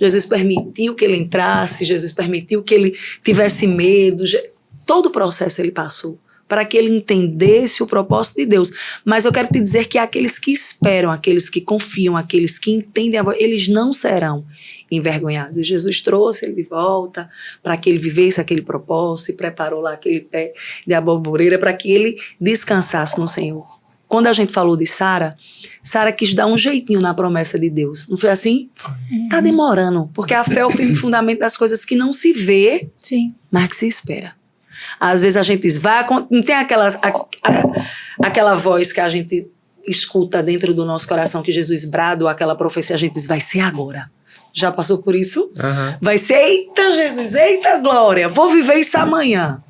Jesus permitiu que ele entrasse. Jesus permitiu que ele tivesse medo. Todo o processo ele passou para que ele entendesse o propósito de Deus. Mas eu quero te dizer que aqueles que esperam, aqueles que confiam, aqueles que entendem a voz, eles não serão envergonhados. E Jesus trouxe ele de volta para que ele vivesse aquele propósito e preparou lá aquele pé de aboboreira para que ele descansasse no Senhor. Quando a gente falou de Sara, Sara quis dar um jeitinho na promessa de Deus. Não foi assim? Tá demorando, porque a fé é o firme fundamento das coisas que não se vê,
Sim.
mas que se espera. Às vezes a gente diz, não tem aquela voz que a gente escuta dentro do nosso coração que Jesus brada ou aquela profecia, a gente diz, vai ser agora. Já passou por isso?
Uhum.
Vai ser, eita Jesus, eita glória, vou viver isso amanhã.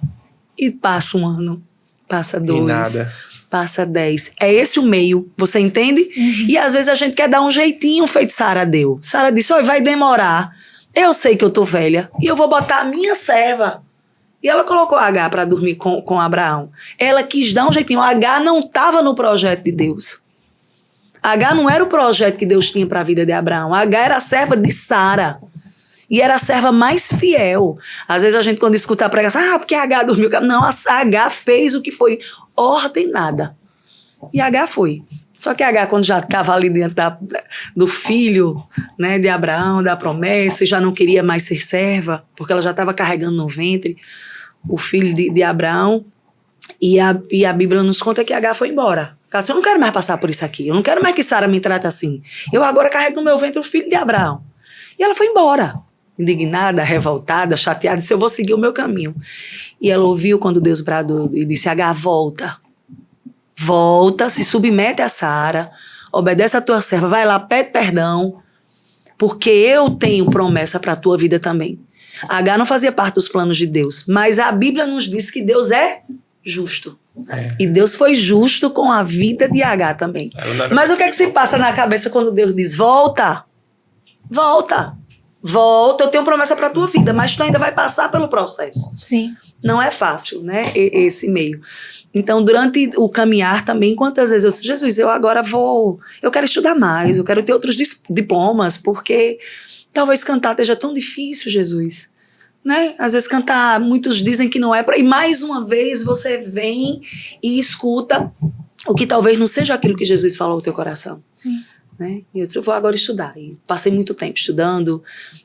E passa um ano, passa 2,
E nada.
passa 10. É esse o meio, você entende?
Uhum.
E às vezes a gente quer dar um jeitinho feito Sara deu. Sara disse, olha, vai demorar. Eu sei que eu tô velha e eu vou botar a minha serva. E ela colocou Agar para dormir com Abraão. Ela quis dar um jeitinho. Agar não estava no projeto de Deus. Agar não era o projeto que Deus tinha para a vida de Abraão. Agar era a serva de Sara. E era a serva mais fiel. Às vezes a gente, quando escuta a pregação, porque Agar dormiu. Não, a Agar fez o que foi ordenada. E Agar foi. Só que Agar, quando já estava ali dentro do filho, né, de Abraão, da promessa, e já não queria mais ser serva, porque ela já estava carregando no ventre o filho de Abraão, e a Bíblia nos conta que Agar foi embora. Ela disse, eu não quero mais passar por isso aqui, eu não quero mais que Sara me trate assim. Eu agora carrego no meu ventre o filho de Abraão. E ela foi embora, indignada, revoltada, chateada, disse, eu vou seguir o meu caminho. E ela ouviu quando Deus bradou e disse, Agar, volta. Volta, se submete a Sara, obedece a tua serva, vai lá, pede perdão, porque eu tenho promessa para a tua vida também. Agar não fazia parte dos planos de Deus, mas a Bíblia nos diz que Deus é justo. E Deus foi justo com a vida de Agar também. Mas o que é que se passa na cabeça quando Deus diz, volta, volta, volta, eu tenho promessa para a tua vida, mas tu ainda vai passar pelo processo.
Sim.
Não é fácil, né, esse meio. Então, durante o caminhar também, quantas vezes eu disse, Jesus, eu quero estudar mais, eu quero ter outros diplomas, porque talvez cantar esteja tão difícil, Jesus. Né? Às vezes cantar, muitos dizem que não é para... E mais uma vez você vem e escuta o que talvez não seja aquilo que Jesus falou ao teu coração.
Sim.
Né? E eu disse, eu vou agora estudar. E passei muito tempo estudando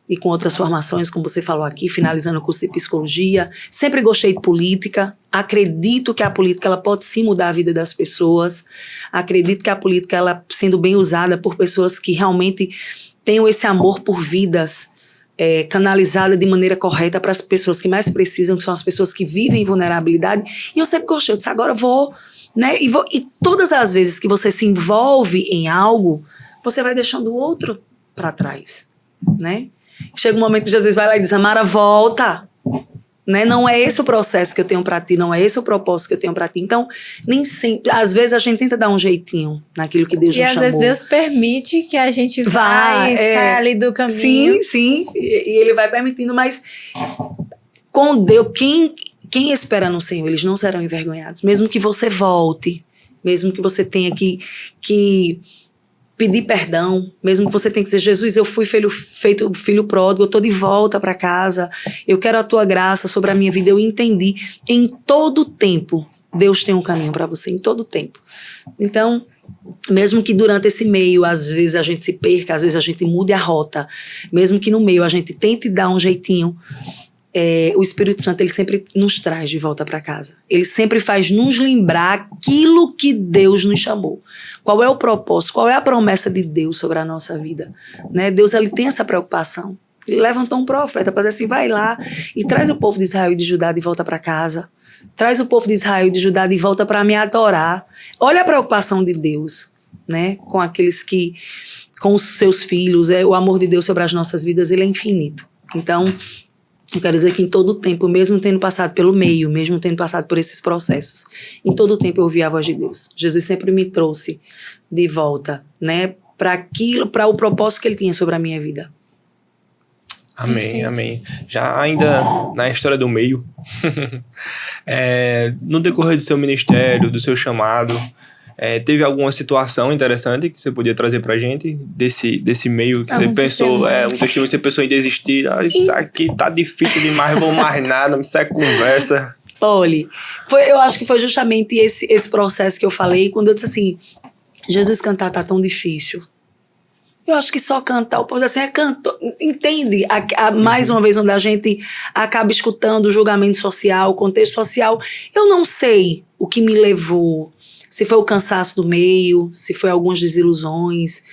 e com outras formações, como você falou aqui, finalizando o curso de psicologia. Sempre gostei de política. Acredito que a política ela pode sim mudar a vida das pessoas. Acredito que a política, ela sendo bem usada por pessoas que realmente tenham esse amor por vidas, canalizada de maneira correta para as pessoas que mais precisam, que são as pessoas que vivem em vulnerabilidade. E eu sempre gostei. Eu disse, agora eu vou... Né? E todas as vezes que você se envolve em algo, você vai deixando o outro para trás, né? Chega um momento que Jesus vai lá e diz, Amara, volta, né? Não é esse o processo que eu tenho para ti, não é esse o propósito que eu tenho para ti. Então, nem sempre, às vezes a gente tenta dar um jeitinho naquilo que Deus nos chamou.
E às vezes Deus permite que a gente vai saia ali do caminho.
Sim, e Ele vai permitindo, mas com Deus, quem espera no Senhor, eles não serão envergonhados. Mesmo que você volte, mesmo que você tenha que pedir perdão, mesmo que você tenha que dizer, Jesus, eu fui feito filho pródigo, eu estou de volta para casa, eu quero a tua graça sobre a minha vida, eu entendi. Em todo tempo, Deus tem um caminho para você, em todo tempo. Então, mesmo que durante esse meio, às vezes a gente se perca, às vezes a gente mude a rota, mesmo que no meio a gente tente dar um jeitinho, o Espírito Santo, ele sempre nos traz de volta para casa. Ele sempre faz nos lembrar aquilo que Deus nos chamou. Qual é o propósito, qual é a promessa de Deus sobre a nossa vida, né? Deus, ele tem essa preocupação. Ele levantou um profeta para dizer assim, vai lá e traz o povo de Israel e de Judá de volta para casa. Traz o povo de Israel e de Judá de volta para me adorar. Olha a preocupação de Deus, né? Com aqueles que, com os seus filhos, o amor de Deus sobre as nossas vidas, ele é infinito. Então, eu quero dizer que em todo o tempo, mesmo tendo passado pelo meio, mesmo tendo passado por esses processos, em todo o tempo eu ouvi a voz de Deus. Jesus sempre me trouxe de volta, né, para o propósito que ele tinha sobre a minha vida.
Amém,
Perfeito.
amém. Já ainda na história do meio, no decorrer do seu ministério, do seu chamado, teve alguma situação interessante que você podia trazer pra gente desse meio que você
Algum
pensou,
testemunho.
um testemunho que você pensou em desistir, isso aqui tá difícil demais, vou mais nada, me segue conversa.
Olha, eu acho que foi justamente esse processo que eu falei, quando eu disse assim, Jesus, cantar tá tão difícil. Eu acho que só cantar, o povo diz assim, cantor, entende? Mais uma vez, onde a gente acaba escutando o julgamento social, o contexto social. Eu não sei o que me levou, se foi o cansaço do meio, se foi algumas desilusões,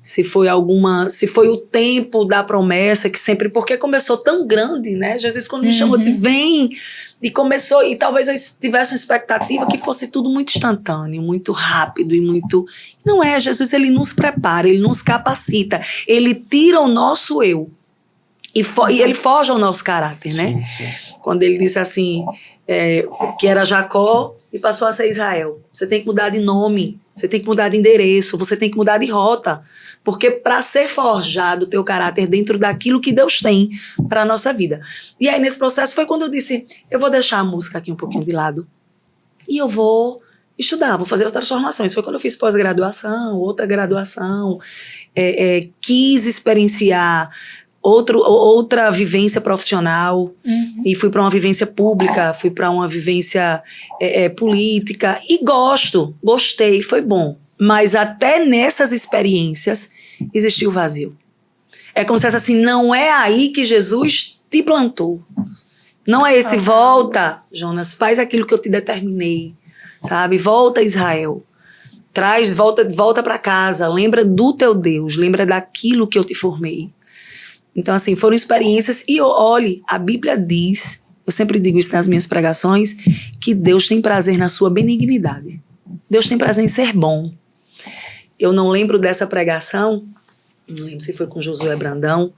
se foi o tempo da promessa, que sempre, porque começou tão grande, né? Jesus, quando me chamou, disse, vem, e começou, e talvez eu tivesse uma expectativa que fosse tudo muito instantâneo, muito rápido e muito... Não é, Jesus, ele nos prepara, ele nos capacita, ele tira o nosso eu e ele forja o nosso caráter, né?
Sim.
Quando ele disse assim, que era Jacó e passou a ser Israel. Você tem que mudar de nome, você tem que mudar de endereço, você tem que mudar de rota, porque para ser forjado o teu caráter dentro daquilo que Deus tem para a nossa vida. E aí nesse processo foi quando eu disse, eu vou deixar a música aqui um pouquinho de lado e eu vou estudar, vou fazer outras formações. Foi quando eu fiz pós-graduação, outra graduação, quis experienciar outra vivência profissional, e fui para uma vivência pública, fui para uma vivência política, e gostei, foi bom. Mas até nessas experiências existiu o vazio. É como se fosse assim, não é aí que Jesus te plantou. Não é esse, volta, Jonas, faz aquilo que eu te determinei, sabe? Volta, Israel. Volta para casa, lembra do teu Deus, lembra daquilo que eu te formei. Então, assim, foram experiências. E olhe, a Bíblia diz, eu sempre digo isso nas minhas pregações, que Deus tem prazer na sua benignidade. Deus tem prazer em ser bom. Eu não lembro dessa pregação, não lembro se foi com Josué Brandão,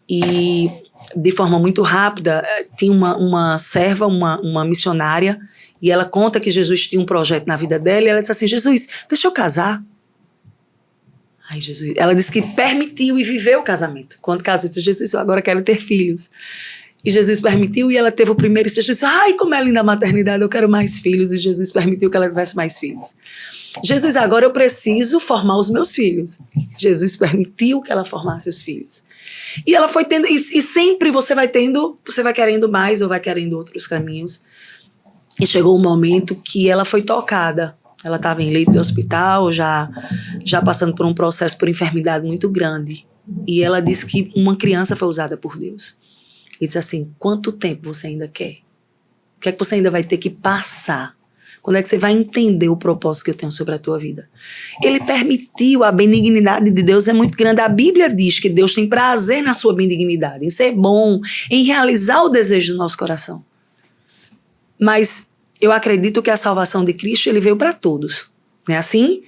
e de forma muito rápida, tinha uma serva, uma missionária, e ela conta que Jesus tinha um projeto na vida dela, e ela disse assim, Jesus, deixa eu casar. Ai, Jesus, ela disse que permitiu e viveu o casamento. Quando casou, disse, Jesus, eu agora quero ter filhos. E Jesus permitiu e ela teve o primeiro. E Jesus disse, ai, como é linda a maternidade, eu quero mais filhos. E Jesus permitiu que ela tivesse mais filhos. Jesus, agora eu preciso formar os meus filhos. Jesus permitiu que ela formasse os filhos. E ela foi tendo, e sempre você vai querendo mais ou vai querendo outros caminhos. E chegou um momento que ela foi tocada. Ela estava em leito de hospital, já passando por um processo por enfermidade muito grande. E ela disse que uma criança foi usada por Deus. E disse assim, quanto tempo você ainda quer? O que é que você ainda vai ter que passar? Quando é que você vai entender o propósito que eu tenho sobre a tua vida? Ele permitiu, a benignidade de Deus é muito grande. A Bíblia diz que Deus tem prazer na sua benignidade, em ser bom, em realizar o desejo do nosso coração. Mas eu acredito que a salvação de Cristo, ele veio para todos. Não é assim?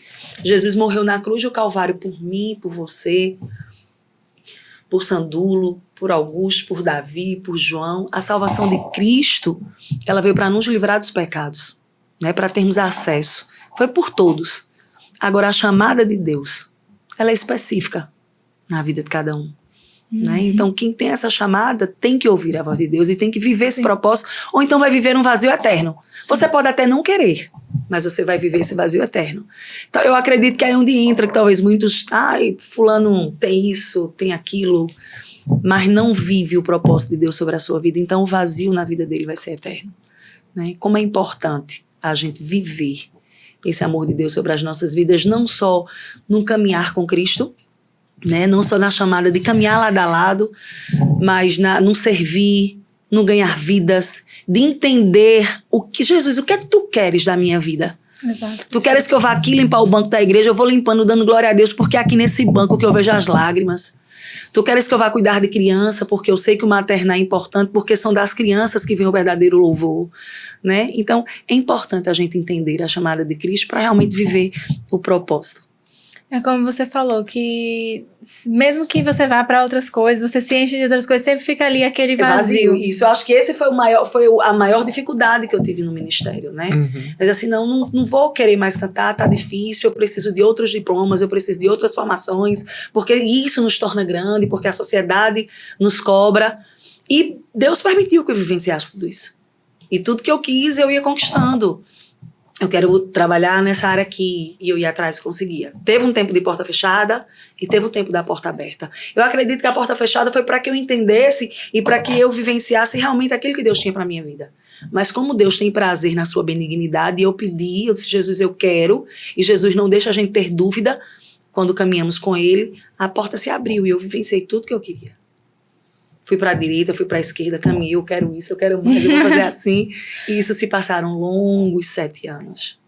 Jesus morreu na cruz do Calvário por mim, por você, por Sandulo, por Augusto, por Davi, por João. A salvação de Cristo, ela veio para nos livrar dos pecados, né? Para termos acesso. Foi por todos. Agora, a chamada de Deus, ela é específica na vida de cada um. Né? Então, quem tem essa chamada tem que ouvir a voz de Deus e tem que viver esse propósito, ou então vai viver um vazio eterno. Você pode até não querer, mas você vai viver esse vazio eterno. Então, eu acredito que é onde entra, que talvez muitos, fulano tem isso, tem aquilo, mas não vive o propósito de Deus sobre a sua vida, então o vazio na vida dele vai ser eterno. Né? Como é importante a gente viver esse amor de Deus sobre as nossas vidas, não só no caminhar com Cristo, né? Não só na chamada de caminhar lado a lado, mas no servir, no ganhar vidas, de entender o que é que tu queres da minha vida?
Exato.
Tu queres que eu vá aqui limpar o banco da igreja? Eu vou limpando, dando glória a Deus, porque é aqui nesse banco que eu vejo as lágrimas. Tu queres que eu vá cuidar de criança, porque eu sei que o maternar é importante, porque são das crianças que vem o verdadeiro louvor, né? Então, é importante a gente entender a chamada de Cristo para realmente viver o propósito.
É como você falou, que mesmo que você vá para outras coisas, você se enche de outras coisas, sempre fica ali aquele vazio.
Isso, eu acho que esse foi a maior dificuldade que eu tive no ministério, né? Mas assim, não vou querer mais cantar, tá difícil, eu preciso de outros diplomas, eu preciso de outras formações, porque isso nos torna grande, porque a sociedade nos cobra. E Deus permitiu que eu vivenciasse tudo isso. E tudo que eu quis, eu ia conquistando. Eu quero trabalhar nessa área aqui, e eu ia atrás e conseguia. Teve um tempo de porta fechada e teve o tempo da porta aberta. Eu acredito que a porta fechada foi para que eu entendesse e para que eu vivenciasse realmente aquilo que Deus tinha para minha vida. Mas como Deus tem prazer na sua benignidade, eu disse, Jesus, eu quero, e Jesus não deixa a gente ter dúvida. Quando caminhamos com Ele, a porta se abriu e eu vivenciei tudo que eu queria. Fui para a direita, fui para a esquerda, caminhei, eu quero isso, eu quero mais, eu vou fazer assim. E isso se passaram longos 7 anos.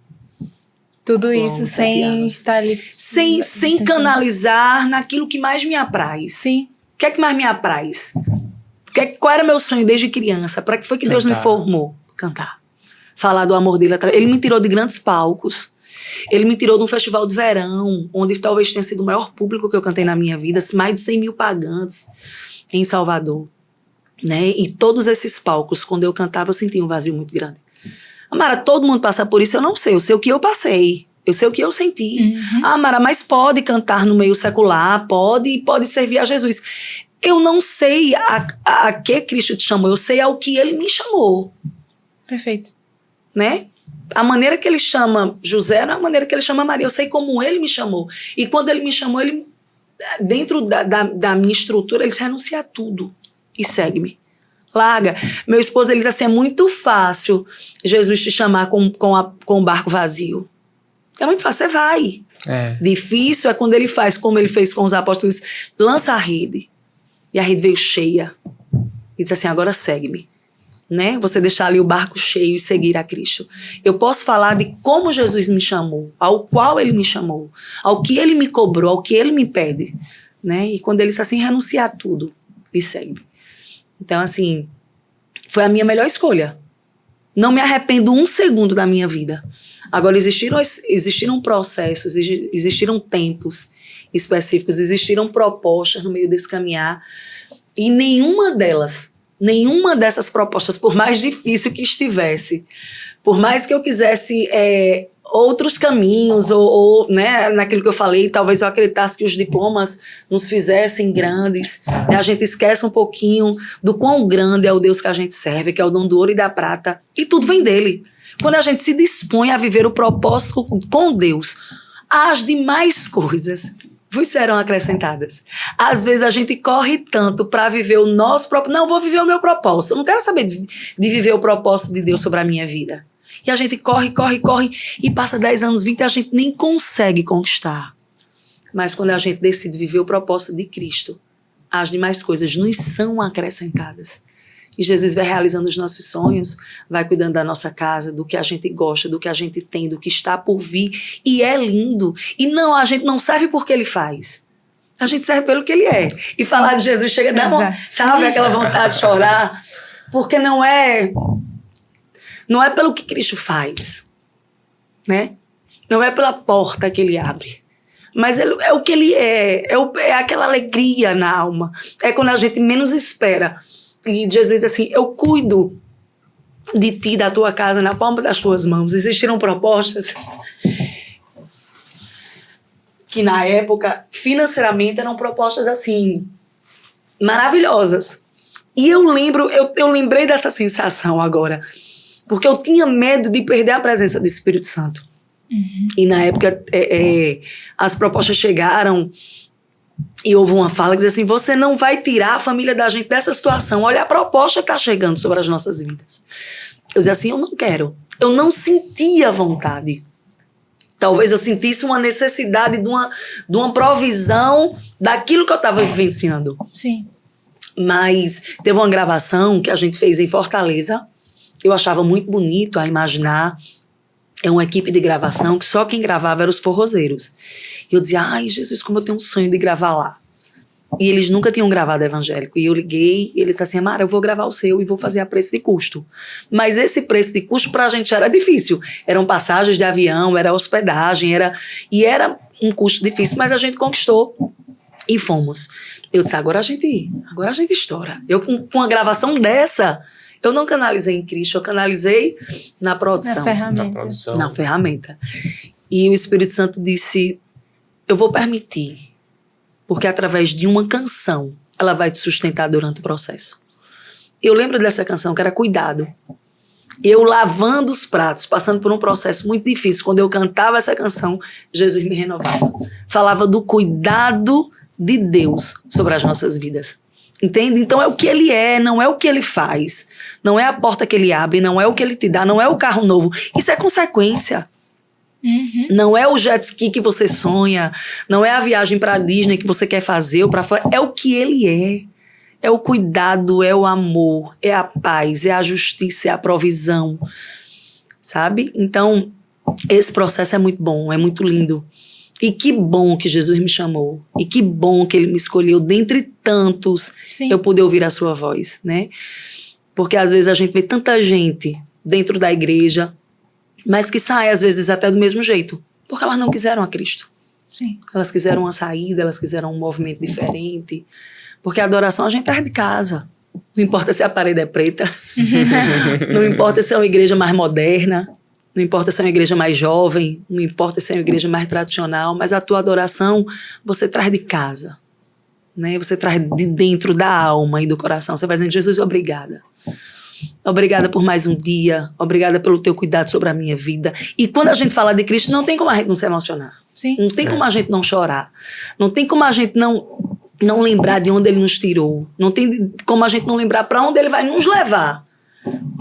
Tudo isso sem estar ali...
Sem canalizar naquilo que mais me apraz.
Sim.
O que é que mais me apraz? Qual era meu sonho desde criança? Para que foi que Deus me formou? Cantar. Falar do amor dele. Ele me tirou de grandes palcos. Ele me tirou de um festival de verão, onde talvez tenha sido o maior público que eu cantei na minha vida, mais de 100 mil pagantes em Salvador, né? E todos esses palcos, quando eu cantava, eu sentia um vazio muito grande. Amara, todo mundo passa por isso, eu não sei. Eu sei o que eu passei, eu sei o que eu senti. Amara, mas pode cantar no meio secular, pode servir a Jesus. Eu não sei a que Cristo te chamou, eu sei ao que Ele me chamou.
Perfeito.
Né? A maneira que Ele chama José não é a maneira que Ele chama Maria. Eu sei como Ele me chamou. E quando Ele me chamou, Ele, dentro da minha estrutura, Ele disse, renuncia a tudo e segue-me. Larga. Meu esposo, ele diz assim, é muito fácil Jesus te chamar com o barco vazio. É muito fácil, você vai. Difícil é quando Ele faz como Ele fez com os apóstolos, lança a rede. E a rede veio cheia. E diz assim, agora segue-me. Né? Você deixar ali o barco cheio e seguir a Cristo. Eu posso falar de como Jesus me chamou, ao qual Ele me chamou, ao que Ele me cobrou, ao que Ele me pede. Né? E quando Ele diz assim, renuncia a tudo e segue-me. Então, assim, foi a minha melhor escolha. Não me arrependo um segundo da minha vida. Agora, existiram processos, existiram tempos específicos, existiram propostas no meio desse caminhar, e nenhuma dessas propostas, por mais difícil que estivesse, por mais que eu quisesse outros caminhos, ou né, naquilo que eu falei, talvez eu acreditasse que os diplomas nos fizessem grandes, né, a gente esquece um pouquinho do quão grande é o Deus que a gente serve, que é o dom do ouro e da prata, e tudo vem dele. Quando a gente se dispõe a viver o propósito com Deus, as demais coisas vos serão acrescentadas. Às vezes a gente corre tanto para viver o nosso próprio... Não, vou viver o meu propósito. Eu não quero saber de viver o propósito de Deus sobre a minha vida. E a gente corre, e passa 10 anos, 20, e a gente nem consegue conquistar. Mas quando a gente decide viver o propósito de Cristo, as demais coisas nos são acrescentadas. E Jesus vai realizando os nossos sonhos, vai cuidando da nossa casa, do que a gente gosta, do que a gente tem, do que está por vir. E é lindo. E não, a gente não serve porque Ele faz. A gente serve pelo que Ele é. E falar de Jesus chega a dar sabe, aquela vontade de chorar. Porque não é pelo que Cristo faz. Né? Não é pela porta que Ele abre. Mas é o que Ele é. É aquela alegria na alma. É quando a gente menos espera. E Jesus diz assim, eu cuido de ti, da tua casa, na palma das tuas mãos. Existiram propostas que na época, financeiramente, eram propostas assim, maravilhosas. E eu lembrei dessa sensação agora, porque eu tinha medo de perder a presença do Espírito Santo. E na época, as propostas chegaram... E houve uma fala que dizia assim, você não vai tirar a família da gente dessa situação. Olha a proposta que está chegando sobre as nossas vidas. Eu dizia assim, eu não quero. Eu não sentia vontade. Talvez eu sentisse uma necessidade de uma provisão daquilo que eu estava vivenciando.
Sim.
Mas teve uma gravação que a gente fez em Fortaleza. Eu achava muito bonito a imaginar. É uma equipe de gravação que só quem gravava eram os forrozeiros. E eu dizia, ai, Jesus, como eu tenho um sonho de gravar lá. E eles nunca tinham gravado evangélico. E eu liguei e eles disseram assim, Amara, eu vou gravar o seu e vou fazer a preço de custo. Mas esse preço de custo pra gente era difícil. Eram passagens de avião, era hospedagem, era um custo difícil, mas a gente conquistou e fomos. Eu disse, agora a gente estoura. Eu com uma gravação dessa, eu não canalizei em Cristo, eu canalizei na produção.
Na ferramenta.
Na produção.
Na ferramenta. E o Espírito Santo disse, eu vou permitir, porque através de uma canção, ela vai te sustentar durante o processo. Eu lembro dessa canção, que era Cuidado. Eu lavando os pratos, passando por um processo muito difícil. Quando eu cantava essa canção, Jesus me renovava. Falava do cuidado de Deus sobre as nossas vidas. Entende? Então é o que ele é, não é o que ele faz. Não é a porta que ele abre, não é o que ele te dá, não é o carro novo. Isso é consequência.
Uhum.
Não é o jet ski que você sonha, não é a viagem para Disney que você quer fazer ou para fora. É o que ele é. É o cuidado, é o amor, é a paz, é a justiça, é a provisão. Sabe? Então, esse processo é muito bom, é muito lindo. E que bom que Jesus me chamou. E que bom que ele me escolheu dentre tantos.
Sim.
Eu poder ouvir a sua voz, né? Porque às vezes a gente vê tanta gente dentro da igreja, mas que sai às vezes até do mesmo jeito. Porque elas não quiseram a Cristo.
Sim.
Elas quiseram uma saída, elas quiseram um movimento diferente. Porque a adoração a gente traz de casa. Não importa se a parede é preta. Não importa se é uma igreja mais moderna. Não importa se é uma igreja mais jovem. Não importa se é uma igreja mais tradicional. Mas a tua adoração você traz de casa. Né? Você traz de dentro da alma e do coração. Você vai dizendo, Jesus, obrigada. Obrigada por mais um dia. Obrigada pelo teu cuidado sobre a minha vida. E quando a gente fala de Cristo, não tem como a gente não se emocionar.
Sim.
Não tem como a gente não chorar. Não tem como a gente não lembrar de onde ele nos tirou. Não tem como a gente não lembrar para onde ele vai nos levar.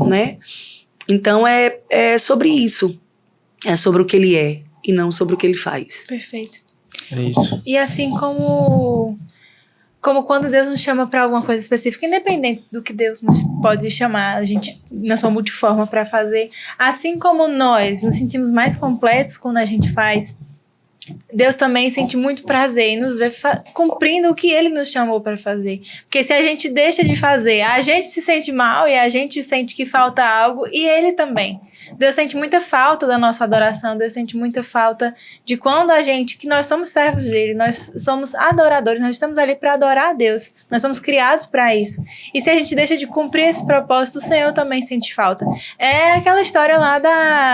Né? Então é sobre isso. É sobre o que ele é e não sobre o que ele faz.
Perfeito.
É isso.
E assim como quando Deus nos chama para alguma coisa específica, independente do que Deus nos pode chamar, a gente na sua multiforma para fazer, assim como nós nos sentimos mais completos quando a gente faz, Deus também sente muito prazer em nos ver cumprindo o que Ele nos chamou para fazer. Porque se a gente deixa de fazer, a gente se sente mal e a gente sente que falta algo, e Ele também. Deus sente muita falta da nossa adoração, Deus sente muita falta de quando que nós somos servos dEle, nós somos adoradores, nós estamos ali para adorar a Deus, nós somos criados para isso. E se a gente deixa de cumprir esse propósito, o Senhor também sente falta. É aquela história lá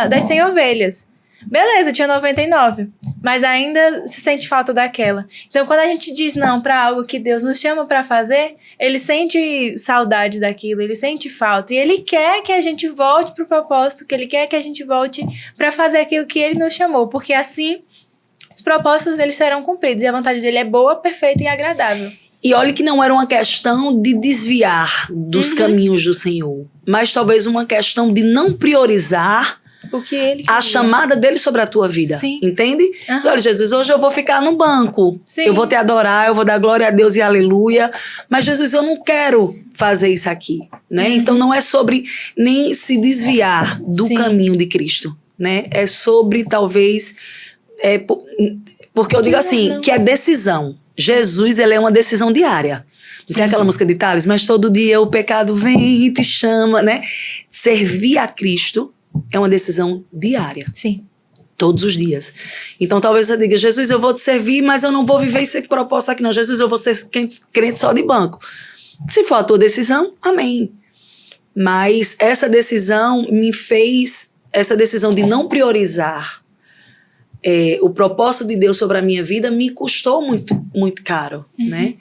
das 100 ovelhas. Beleza, tinha 99, mas ainda se sente falta daquela. Então, quando a gente diz não para algo que Deus nos chama para fazer, Ele sente saudade daquilo, Ele sente falta. E Ele quer que a gente volte pro propósito, que Ele quer que a gente volte para fazer aquilo que Ele nos chamou. Porque assim, os propósitos dele serão cumpridos. E a vontade dele é boa, perfeita e agradável.
E olha que não era uma questão de desviar dos caminhos do Senhor, mas talvez uma questão de não priorizar
O que Ele
a
queria.
chamada dele sobre a tua vida.
Sim.
Entende?
Aham.
Olha, Jesus, hoje eu vou ficar no banco.
Sim.
Eu vou te adorar, eu vou dar glória a Deus e aleluia. Mas, Jesus, eu não quero fazer isso aqui. Né? Então, não é sobre nem se desviar do
Sim.
caminho de Cristo. Né? É sobre, talvez... porque eu digo assim, que é decisão. Jesus, ele é uma decisão diária. Não tem aquela música de Thales? Mas todo dia o pecado vem e te chama, né? Servir a Cristo é uma decisão diária.
Sim.
Todos os dias. Então, talvez você diga, Jesus, eu vou te servir, mas eu não vou viver esse propósito aqui, não. Jesus, eu vou ser crente só de banco. Se for a tua decisão, amém. Mas essa decisão essa decisão de não priorizar o propósito de Deus sobre a minha vida me custou muito, muito caro, né?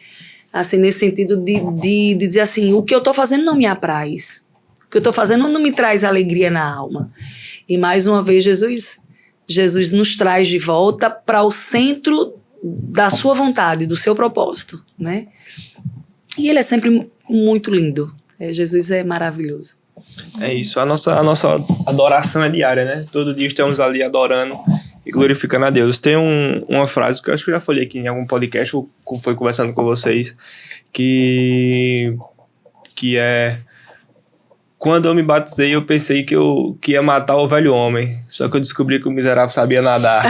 Assim, nesse sentido de dizer assim, o que eu tô fazendo não me apraz. O que eu tô fazendo não me traz alegria na alma. E mais uma vez, Jesus nos traz de volta para o centro da sua vontade, do seu propósito, né? E ele é sempre muito lindo. Jesus é maravilhoso.
É isso, a nossa adoração é diária, né? Todo dia estamos ali adorando e glorificando a Deus. Tem uma frase que eu acho que eu já falei aqui em algum podcast, ou foi conversando com vocês, que é: quando eu me batizei, eu pensei que ia matar o velho homem, só que eu descobri que o miserável sabia nadar.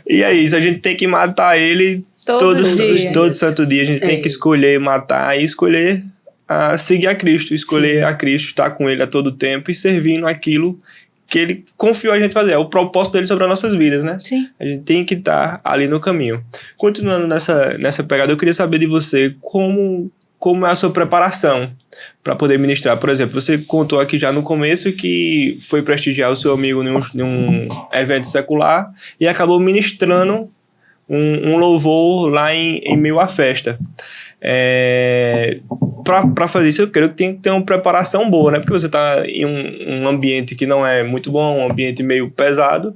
E é isso, a gente tem que matar ele todo santo dia. A gente tem que escolher matar e escolher seguir a Cristo, escolher a Cristo, estar com ele a todo tempo e servindo aquilo que ele confiou a gente fazer, é o propósito dele sobre as nossas vidas, né?
Sim.
A gente tem que estar ali no caminho. Continuando nessa pegada, eu queria saber de você como é a sua preparação para poder ministrar. Por exemplo, você contou aqui já no começo que foi prestigiar o seu amigo em um evento secular e acabou ministrando um louvor lá em meio à festa. Para fazer isso, eu creio que tem que ter uma preparação boa, né? Porque você está em um ambiente que não é muito bom, um ambiente meio pesado,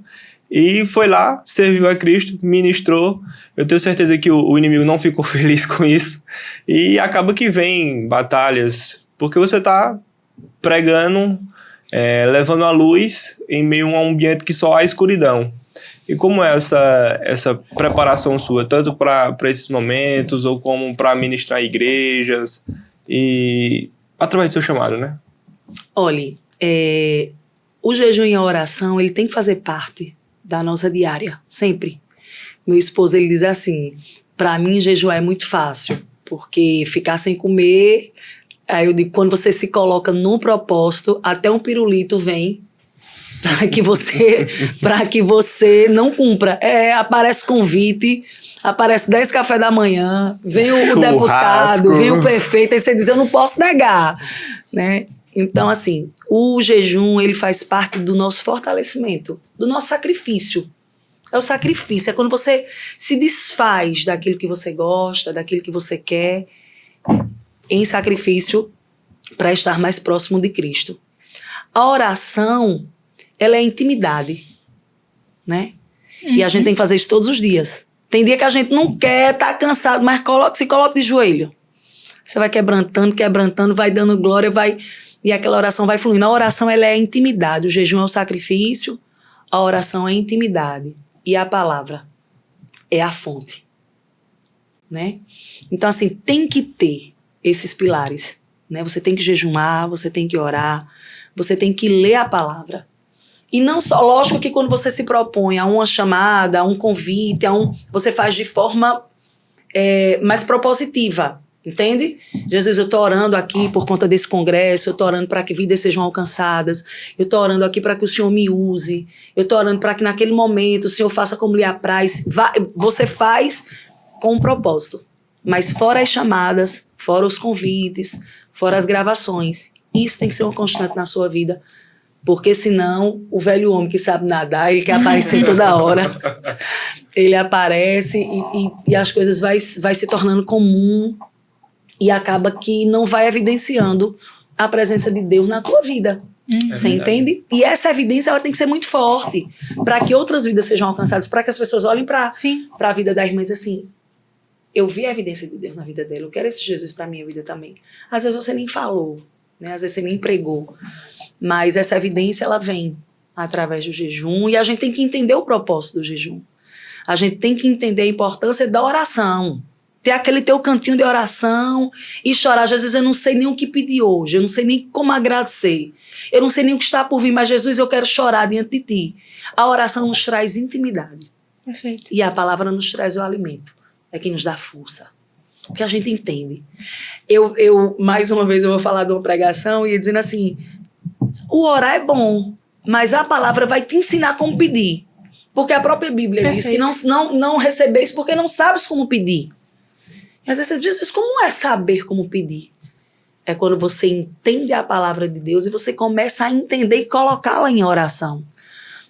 e foi lá, serviu a Cristo, ministrou. Eu tenho certeza que o inimigo não ficou feliz com isso, e acaba que vem batalhas, porque você está pregando, levando a luz em meio a um ambiente que só há escuridão. E como é essa preparação sua, tanto para esses momentos, ou como para ministrar igrejas, e através do seu chamado, né?
Olhe, o jejum e a oração, ele tem que fazer parte da nossa diária, sempre. Meu esposo, ele diz assim, para mim jejuar é muito fácil, porque ficar sem comer, aí eu digo, quando você se coloca num propósito, até um pirulito vem, para que você não cumpra. Aparece convite, aparece 10 café da manhã, vem o deputado, vem o prefeito, aí você diz, eu não posso negar, né? Então, assim, o jejum, ele faz parte do nosso fortalecimento, do nosso sacrifício. É o sacrifício, é quando você se desfaz daquilo que você gosta, daquilo que você quer, em sacrifício para estar mais próximo de Cristo. A oração, ela é intimidade, né? E a gente tem que fazer isso todos os dias. Tem dia que a gente não quer, tá cansado, mas se coloca de joelho. Você vai quebrantando, vai dando glória, e aquela oração vai fluindo. A oração, ela é intimidade. O jejum é o sacrifício, a oração é intimidade. E a palavra é a fonte, né? Então, assim, tem que ter esses pilares, né? Você tem que jejuar, você tem que orar, você tem que ler a palavra. E não só, lógico que quando você se propõe a uma chamada, a um convite, você faz de forma mais propositiva, entende? Jesus, eu estou orando aqui por conta desse congresso, eu estou orando para que vidas sejam alcançadas, eu estou orando aqui para que o Senhor me use, eu estou orando para que naquele momento o Senhor faça como lhe apraz. Você faz com um propósito, mas fora as chamadas, fora os convites, fora as gravações, isso tem que ser uma constante na sua vida. Porque senão, o velho homem que sabe nadar, ele quer aparecer toda hora. Ele aparece e as coisas vai se tornando comum e acaba que não vai evidenciando a presença de Deus na tua vida. Você entende? E essa evidência, ela tem que ser muito forte para que outras vidas sejam alcançadas, para que as pessoas olhem para a vida da irmã e dizem assim, eu vi a evidência de Deus na vida dela, eu quero esse Jesus para a minha vida também. Às vezes você nem falou, né? Às vezes você nem pregou. Mas essa evidência, ela vem através do jejum e a gente tem que entender o propósito do jejum. A gente tem que entender a importância da oração. Ter aquele teu cantinho de oração e chorar. Jesus, eu não sei nem o que pedir hoje, eu não sei nem como agradecer. Eu não sei nem o que está por vir, mas Jesus, eu quero chorar diante de ti. A oração nos traz intimidade.
Perfeito.
E a palavra nos traz o alimento. É que nos dá força. Porque a gente entende. Eu mais uma vez, eu vou falar de uma pregação e dizendo assim, o orar é bom, mas a palavra vai te ensinar como pedir. Porque a própria Bíblia diz que não recebeis porque não sabes como pedir. E às vezes você diz, como é saber como pedir? É quando você entende a palavra de Deus e você começa a entender e colocá-la em oração.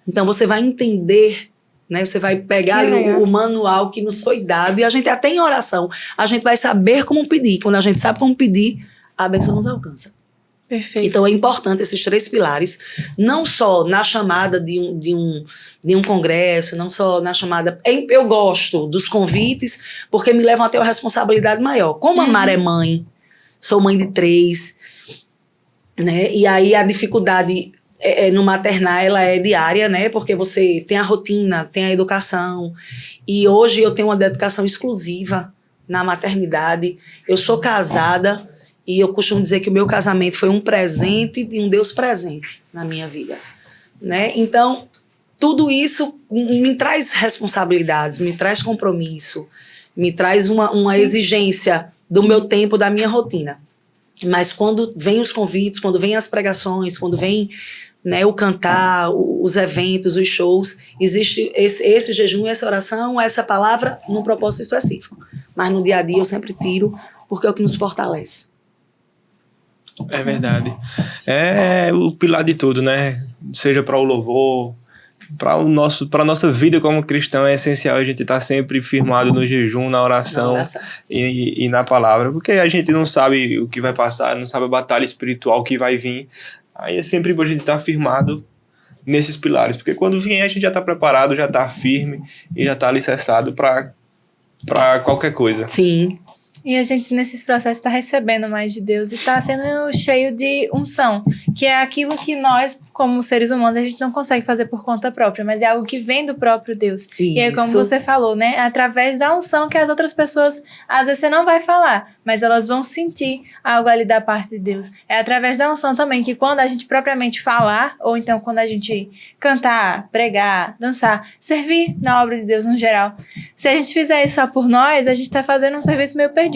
Então você vai entender, né? Você vai pegar ali o manual que nos foi dado e a gente até em oração, a gente vai saber como pedir. Quando a gente sabe como pedir, a bênção nos alcança.
Perfeito.
Então é importante esses 3 pilares, não só na chamada de um congresso, não só na chamada... Eu gosto dos convites porque me levam a ter uma responsabilidade maior. Como a Mara é mãe, sou mãe de 3, né? E aí a dificuldade no maternar, ela é diária, né? Porque você tem a rotina, tem a educação. E hoje eu tenho uma dedicação exclusiva na maternidade. Eu sou casada... E eu costumo dizer que o meu casamento foi um presente de um Deus presente na minha vida, né? Então, tudo isso me traz responsabilidades, me traz compromisso, me traz uma exigência do meu tempo, da minha rotina. Mas quando vem os convites, quando vem as pregações, quando vem né, o cantar, os eventos, os shows, existe esse jejum, essa oração, essa palavra num propósito específico. Mas no dia a dia eu sempre tiro, porque é o que nos fortalece.
É verdade. É o pilar de tudo, né? Seja para o louvor, para a nossa vida como cristão, é essencial a gente estar sempre firmado no jejum, na oração, e na palavra, porque a gente não sabe o que vai passar, não sabe a batalha espiritual que vai vir. Aí é sempre bom a gente estar firmado nesses pilares, porque quando vier a gente já está preparado, já está firme e já está alicerçado para qualquer coisa.
Sim.
E a gente, nesses processos, está recebendo mais de Deus e está sendo cheio de unção, que é aquilo que nós, como seres humanos, a gente não consegue fazer por conta própria, mas é algo que vem do próprio Deus.
Isso.
E aí, como você falou, né? Através da unção que as outras pessoas, às vezes você não vai falar, mas elas vão sentir algo ali da parte de Deus. É através da unção também que quando a gente propriamente falar, ou então quando a gente cantar, pregar, dançar, servir na obra de Deus no geral, se a gente fizer isso só por nós, a gente está fazendo um serviço meio perdido.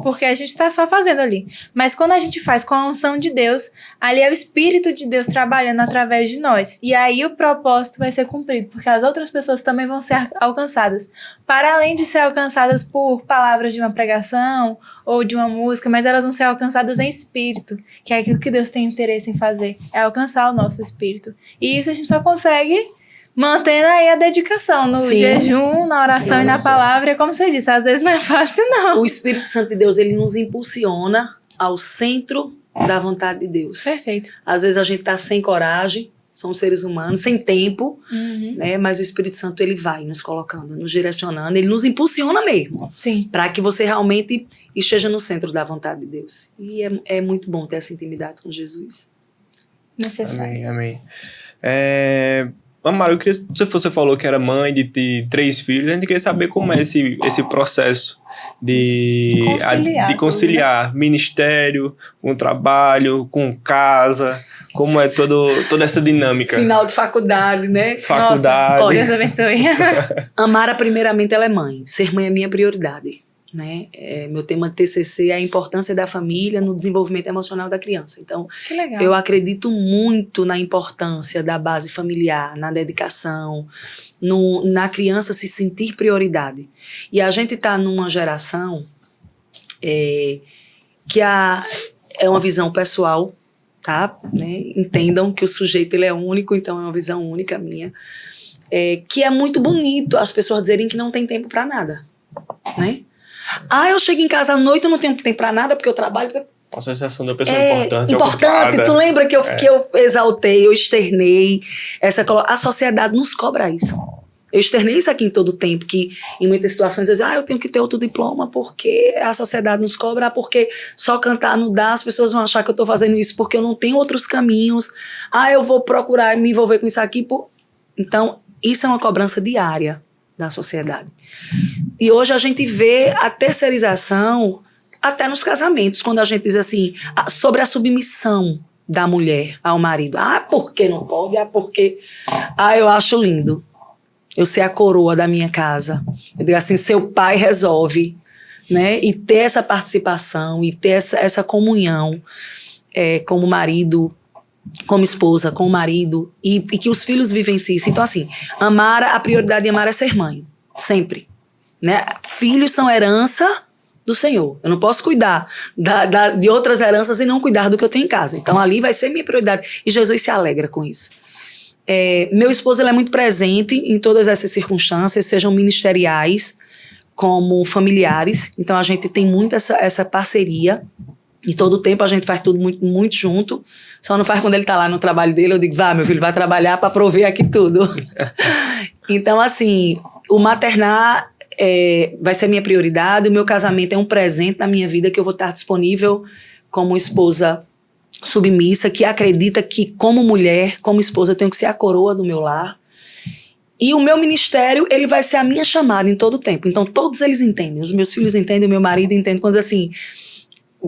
Porque a gente está só fazendo ali. Mas quando a gente faz com a unção de Deus, ali é o Espírito de Deus trabalhando através de nós. E aí o propósito vai ser cumprido, porque as outras pessoas também vão ser alcançadas. Para além de ser alcançadas por palavras de uma pregação ou de uma música, mas elas vão ser alcançadas em espírito, que é aquilo que Deus tem interesse em fazer, é alcançar o nosso espírito. E isso a gente só consegue mantendo aí a dedicação no jejum, na oração e na palavra. Como você disse, às vezes não é fácil, não.
O Espírito Santo de Deus, ele nos impulsiona ao centro da vontade de Deus.
Perfeito.
Às vezes a gente tá sem coragem, somos seres humanos, sem tempo, né? Mas o Espírito Santo, ele vai nos colocando, nos direcionando, ele nos impulsiona mesmo.
Sim.
Para que você realmente esteja no centro da vontade de Deus. E é muito bom ter essa intimidade com Jesus.
Necessário.
Amém. Amara, eu queria, você falou que era mãe de 3 filhos, a gente queria saber como é esse processo de conciliar ministério com trabalho, com casa, como é toda essa dinâmica.
Final de faculdade, né?
Faculdade.
Nossa, Deus abençoe.
Amara, primeiramente, ela é mãe. Ser mãe é minha prioridade. Né? Meu tema de TCC é a importância da família no desenvolvimento emocional da criança. Então,
que legal.
Eu acredito muito na importância da base familiar, na dedicação, na criança se sentir prioridade. E a gente está numa geração que é uma visão pessoal, tá? Né? Entendam que o sujeito ele é único, então é uma visão única minha. Que é muito bonito as pessoas dizerem que não tem tempo para nada, né? Eu chego em casa à noite, eu não tenho tempo pra nada, porque eu trabalho.
A sensação da pessoa importante.
Importante. Tu lembra que eu exaltei, eu externei a sociedade nos cobra isso. Eu externei isso aqui em todo o tempo, que em muitas situações eu digo, eu tenho que ter outro diploma, porque a sociedade nos cobra, porque só cantar não dá, as pessoas vão achar que eu tô fazendo isso porque eu não tenho outros caminhos. Eu vou procurar me envolver com isso aqui. Então, isso é uma cobrança diária da sociedade. E hoje a gente vê a terceirização até nos casamentos, quando a gente diz assim, sobre a submissão da mulher ao marido. Por que não pode? Porque... eu acho lindo. Eu ser a coroa da minha casa. Eu digo assim, seu pai resolve, né? E ter essa participação, e ter essa comunhão como marido, como esposa, com o marido, e que os filhos vivenciem isso. Então, assim, a prioridade de Amara é ser mãe, sempre. Né? Filhos são herança do Senhor. Eu não posso cuidar de outras heranças e não cuidar do que eu tenho em casa. Então, ali vai ser minha prioridade. E Jesus se alegra com isso. Meu esposo, ele é muito presente em todas essas circunstâncias, sejam ministeriais, como familiares. Então, a gente tem muito essa parceria. E todo o tempo a gente faz tudo muito, muito junto. Só não faz quando ele tá lá no trabalho dele. Eu digo, meu filho, vai trabalhar para prover aqui tudo. Então, assim, o maternar vai ser minha prioridade. O meu casamento é um presente na minha vida que eu vou estar disponível como esposa submissa, que acredita que como mulher, como esposa, eu tenho que ser a coroa do meu lar. E o meu ministério, ele vai ser a minha chamada em todo o tempo. Então, todos eles entendem. Os meus filhos entendem, o meu marido entende. Quando assim...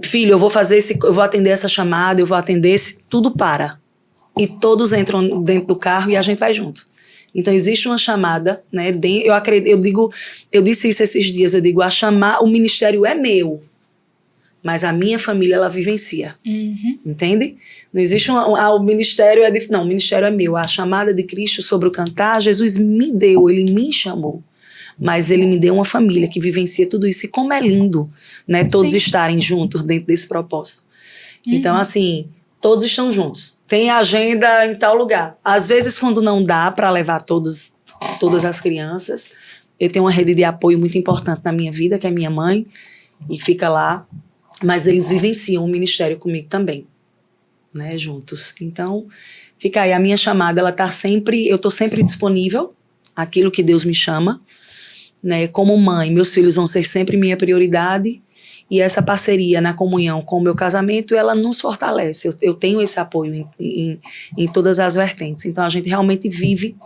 Filho, eu vou atender essa chamada, eu vou atender tudo para. E todos entram dentro do carro e a gente vai junto. Então existe uma chamada, né? Eu disse isso esses dias, eu digo, o ministério é meu. mas a minha família, ela vivencia.
Uhum.
Entende? Não existe o ministério não, o ministério é meu. A chamada de Cristo sobre o cantar, Jesus me deu, ele me chamou. Mas ele me deu uma família que vivencia tudo isso. E como é lindo, né? Todos
Sim.
estarem juntos dentro desse propósito. Então, assim, todos estão juntos. Tem agenda em tal lugar. Às vezes, quando não dá para levar todas as crianças, eu tenho uma rede de apoio muito importante na minha vida, que é minha mãe, e fica lá. Mas eles vivenciam o ministério comigo também, né, juntos. Então, fica aí, a minha chamada, ela tá sempre, eu tô sempre disponível, aquilo que Deus me chama, né, como mãe, meus filhos vão ser sempre minha prioridade, e essa parceria na comunhão com o meu casamento, ela nos fortalece, eu tenho esse apoio em todas as vertentes, então a gente realmente vive,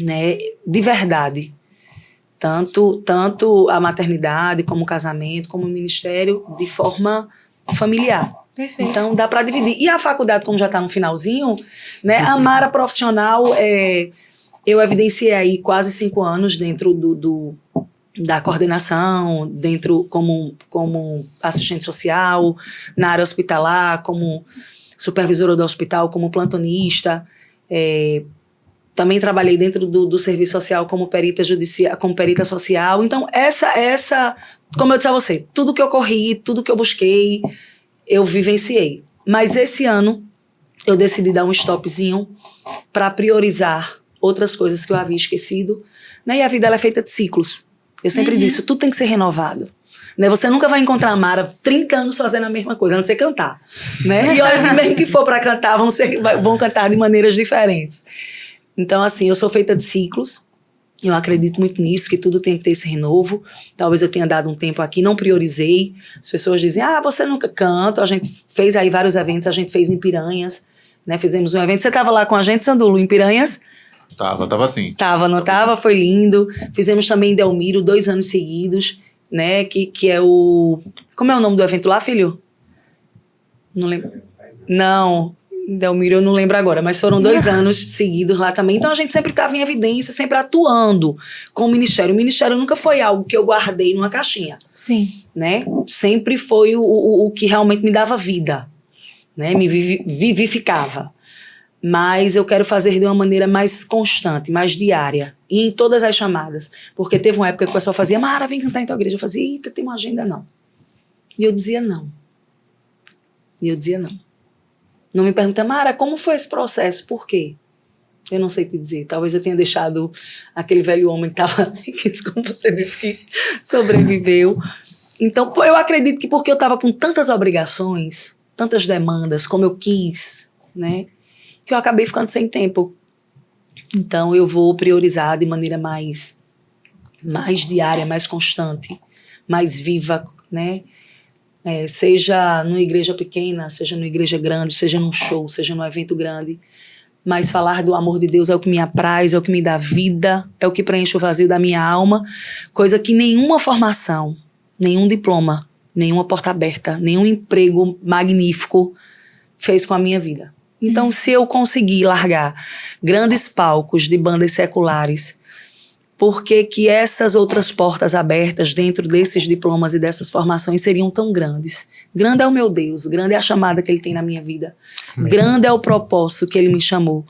né, de verdade, tanto a maternidade, como o casamento, como o ministério, de forma familiar.
Perfeito.
Então, dá para dividir. E a faculdade, como já está no finalzinho, né? A Mara profissional, eu evidenciei aí quase 5 anos dentro da coordenação, dentro como assistente social, na área hospitalar, como supervisora do hospital, como plantonista, também trabalhei dentro do serviço social como perita social. Então, essa, como eu disse a você, tudo que eu corri, tudo que eu busquei, eu vivenciei. Mas esse ano, eu decidi dar um stopzinho para priorizar outras coisas que eu havia esquecido. Né? E a vida ela é feita de ciclos. Eu sempre disse, tudo tem que ser renovado. Né? Você nunca vai encontrar a Mara 30 anos fazendo a mesma coisa, a não ser cantar. Né? E olha, mesmo que for para cantar, vão cantar de maneiras diferentes. Então, assim, eu sou feita de ciclos, eu acredito muito nisso, que tudo tem que ter esse renovo. Talvez eu tenha dado um tempo aqui, não priorizei. As pessoas dizem, você nunca canta. A gente fez aí vários eventos, a gente fez em Piranhas, né? Fizemos um evento. Você estava lá com a gente, Sandulo, em Piranhas?
Tava sim.
Tava, não tava? Foi lindo. Fizemos também em Delmiro, 2 anos seguidos, né? Que é o... Como é o nome do evento lá, filho? Não lembro. Não... Delmiro, eu não lembro agora, mas foram 2 anos seguidos lá também. Então a gente sempre estava em evidência, sempre atuando com o ministério. O ministério nunca foi algo que eu guardei numa caixinha.
Sim.
Né? Sempre foi o que realmente me dava vida, né? Me vivificava. Mas eu quero fazer de uma maneira mais constante, mais diária. E em todas as chamadas. Porque teve uma época que o pessoal fazia, Mara, vem cantar em tua igreja. Eu fazia, eita, tem uma agenda, não. E eu dizia não. Não me pergunta, Mara, como foi esse processo? Por quê? Eu não sei te dizer. Talvez eu tenha deixado aquele velho homem que estava, como você disse, que sobreviveu. Então, eu acredito que porque eu estava com tantas obrigações, tantas demandas, como eu quis, né, que eu acabei ficando sem tempo. Então, eu vou priorizar de maneira mais diária, mais constante, mais viva, né? Seja numa igreja pequena, seja numa igreja grande, seja num show, seja num evento grande. Mas falar do amor de Deus é o que me apraz, é o que me dá vida, é o que preenche o vazio da minha alma, coisa que nenhuma formação, nenhum diploma, nenhuma porta aberta, nenhum emprego magnífico fez com a minha vida. Então, se eu conseguir largar grandes palcos de bandas seculares, por que essas outras portas abertas dentro desses diplomas e dessas formações seriam tão grandes? Grande é o meu Deus, grande é a chamada que Ele tem na minha vida. Grande é o propósito que Ele me chamou.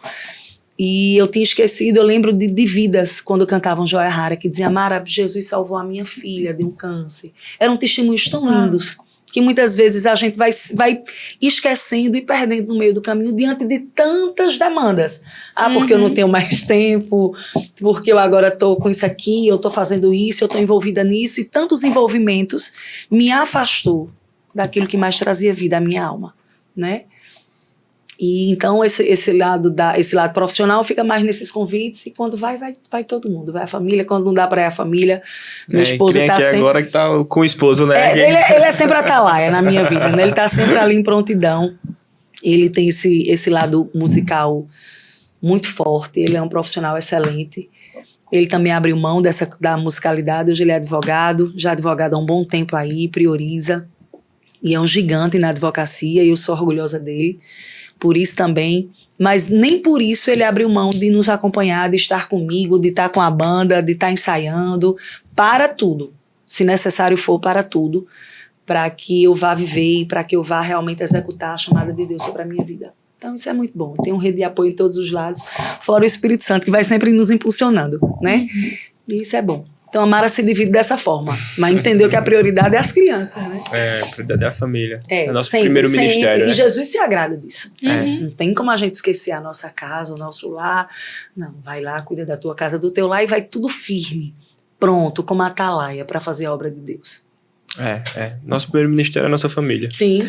E eu tinha esquecido, eu lembro de vidas quando cantavam Joia Rara, que dizia, Mara, Jesus salvou a minha filha de um câncer. Eram testemunhos tão lindos, que muitas vezes a gente vai esquecendo e perdendo no meio do caminho diante de tantas demandas. Porque eu não tenho mais tempo, porque eu agora estou com isso aqui, eu estou fazendo isso, eu estou envolvida nisso, e tantos envolvimentos me afastou daquilo que mais trazia vida à minha alma, né? E então esse lado profissional fica mais nesses convites, e quando vai todo mundo, vai a família, quando não dá para ir a família, meu esposo está sempre...
agora que tá com o esposo, né?
Ele é sempre atalaia na minha vida, né? Ele está sempre ali em prontidão, ele tem esse lado musical muito forte, ele é um profissional excelente, ele também abriu mão da musicalidade, hoje ele é advogado, já advogado há um bom tempo aí, prioriza, e é um gigante na advocacia, e eu sou orgulhosa dele, por isso também, mas nem por isso ele abriu mão de nos acompanhar, de estar comigo, de estar com a banda, de estar ensaiando, para tudo, se necessário for, para tudo, para que eu vá viver e para que eu vá realmente executar a chamada de Deus sobre a minha vida. Então isso é muito bom, tem um rede de apoio em todos os lados, fora o Espírito Santo que vai sempre nos impulsionando, né? E isso é bom. Então a Mara se divide dessa forma, mas entendeu que a prioridade é as crianças, né?
A prioridade é a família.
É
o nosso
sempre,
primeiro
sempre.
ministério.
E
Né?
Jesus se agrada disso.
Uhum.
Não tem como a gente esquecer a nossa casa, o nosso lar. Não, vai lá, cuida da tua casa, do teu lar e vai tudo firme, pronto, como a atalaia para fazer a obra de Deus.
Nosso primeiro ministério é a nossa família.
Sim.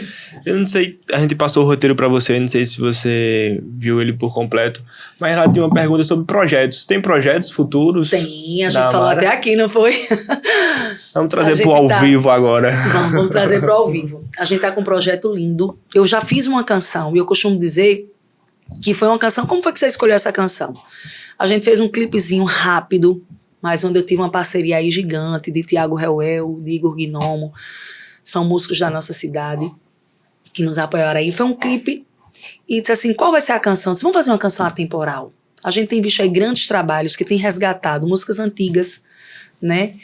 Eu não sei, a gente passou o roteiro pra você, não sei se você viu ele por completo, mas lá tem uma pergunta sobre projetos. Tem projetos futuros?
Tem, a
da
gente falou
Mara?
até aqui, não foi?
Vamos
A
trazer
gente
pro ao
tá-
vivo agora.
Vamos trazer pro ao vivo. A gente tá com um projeto lindo. Eu já fiz uma canção e eu costumo dizer que foi uma canção. Como foi que você escolheu essa canção? A gente fez um clipezinho rápido, mas onde eu tive uma parceria aí gigante de Tiago Reuel, de Igor Gnomo. São músicos da nossa cidade que nos apoiaram aí. Foi um clipe e disse assim, qual vai ser a canção? Eu disse, vamos fazer uma canção atemporal. A gente tem visto aí grandes trabalhos que têm resgatado músicas antigas, né?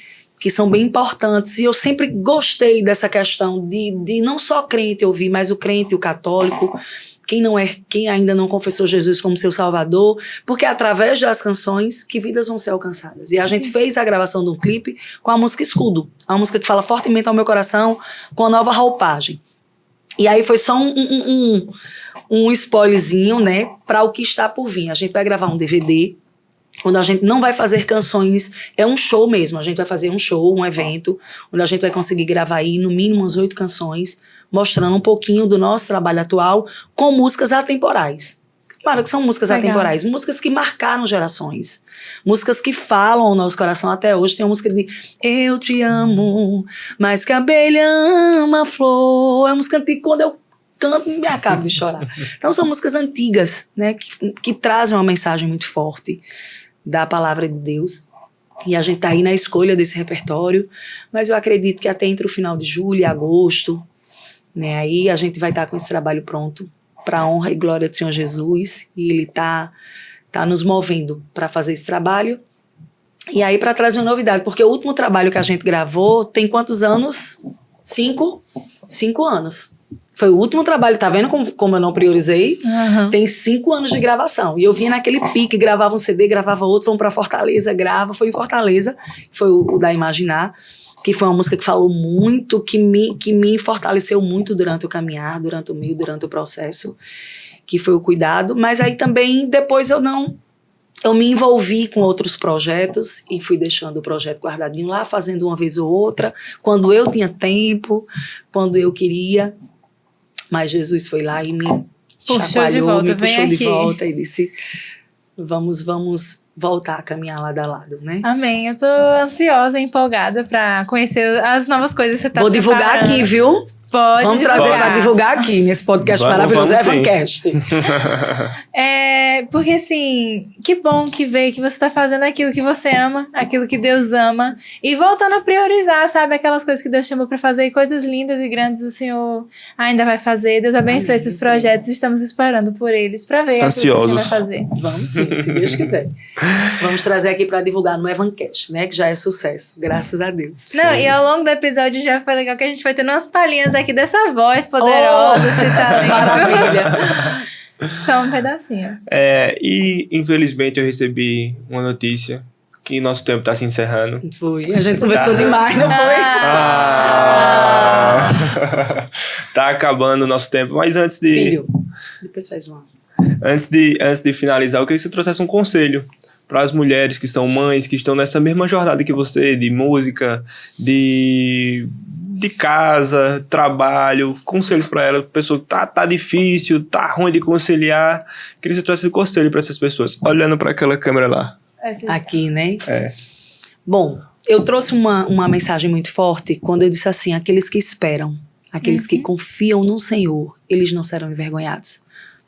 Que são bem importantes. E eu sempre gostei dessa questão de não só crente ouvir, mas o crente e o católico, quem ainda não confessou Jesus como seu Salvador, porque é através das canções que vidas vão ser alcançadas. E a gente fez a gravação de um clipe com a música Escudo, uma música que fala fortemente ao meu coração, com a nova roupagem. E aí foi só um spoilerzinho, né, para o que está por vir. A gente vai gravar um DVD, onde a gente não vai fazer canções, é um show mesmo, a gente vai fazer um show, um evento, onde a gente vai conseguir gravar aí no mínimo umas 8 canções, mostrando um pouquinho do nosso trabalho atual com músicas atemporais. Claro que são músicas
Legal.
atemporais, músicas que marcaram gerações, músicas que falam ao nosso coração até hoje. Tem uma música de Eu te amo, mais que a abelha ama a flor, é uma música antiga, quando eu canto me acabo de chorar. Então são músicas antigas, né, que trazem uma mensagem muito forte da palavra de Deus. E a gente tá aí na escolha desse repertório, mas eu acredito que até entre o final de julho e agosto, né, aí a gente vai estar com esse trabalho pronto para a honra e glória do Senhor Jesus, e Ele tá nos movendo para fazer esse trabalho. E aí para trazer uma novidade, porque o último trabalho que a gente gravou tem quantos anos? 5 anos. Foi o último trabalho, tá vendo como eu não priorizei?
Uhum.
Tem 5 anos de gravação. E eu vinha naquele pique, gravava um CD, gravava outro, vamos pra Fortaleza, grava. Foi em Fortaleza, foi o da Imaginar, que foi uma música que falou muito, que me fortaleceu muito durante o caminhar, durante o meio, durante o processo, que foi o cuidado. Mas aí também, depois eu me envolvi com outros projetos e fui deixando o projeto guardadinho lá, fazendo uma vez ou outra, quando eu tinha tempo, quando eu queria. Mas Jesus foi lá e me
Puxou
chacoalhou,
de volta,
me
vem
puxou de
aqui.
volta e disse, vamos voltar a caminhar lado a lado, né?
Amém. Eu tô ansiosa e empolgada pra conhecer as novas coisas que você tá
Vou divulgar
preparando.
aqui, viu?
Pode
Vamos trazer
divulgar.
para divulgar aqui, nesse podcast maravilhoso,
vamos sim.
Evancast.
Porque assim, que bom que veio que você tá fazendo aquilo que você ama, aquilo que Deus ama, e voltando a priorizar, sabe, aquelas coisas que Deus chamou pra fazer, e coisas lindas e grandes o Senhor ainda vai fazer. Deus abençoe esses projetos, estamos esperando por eles pra ver aquilo que o Senhor vai
Ansiosos.
fazer.
Vamos sim, se Deus quiser. Vamos trazer aqui para divulgar no Evancast, né? Que já é sucesso, graças a Deus.
Não, e ao longo do episódio já foi legal que a gente vai tendo umas palhinhas aqui dessa voz poderosa, esse talento.
Maravilha.
Só um pedacinho.
E infelizmente eu recebi uma notícia que nosso tempo tá se encerrando.
Foi, a gente conversou demais, não foi?
Tá acabando o nosso tempo, mas antes de
Filho, depois faz uma.
Antes de finalizar, eu queria que você trouxesse um conselho para as mulheres que são mães, que estão nessa mesma jornada que você, de música, de casa, trabalho, conselhos para elas, pessoa que tá difícil, tá ruim de conciliar. Queria que você trouxesse um conselho para essas pessoas, olhando para aquela câmera lá.
Aqui, né?
É.
Bom, eu trouxe uma mensagem muito forte quando eu disse assim, aqueles que esperam, aqueles que confiam no Senhor, eles não serão envergonhados.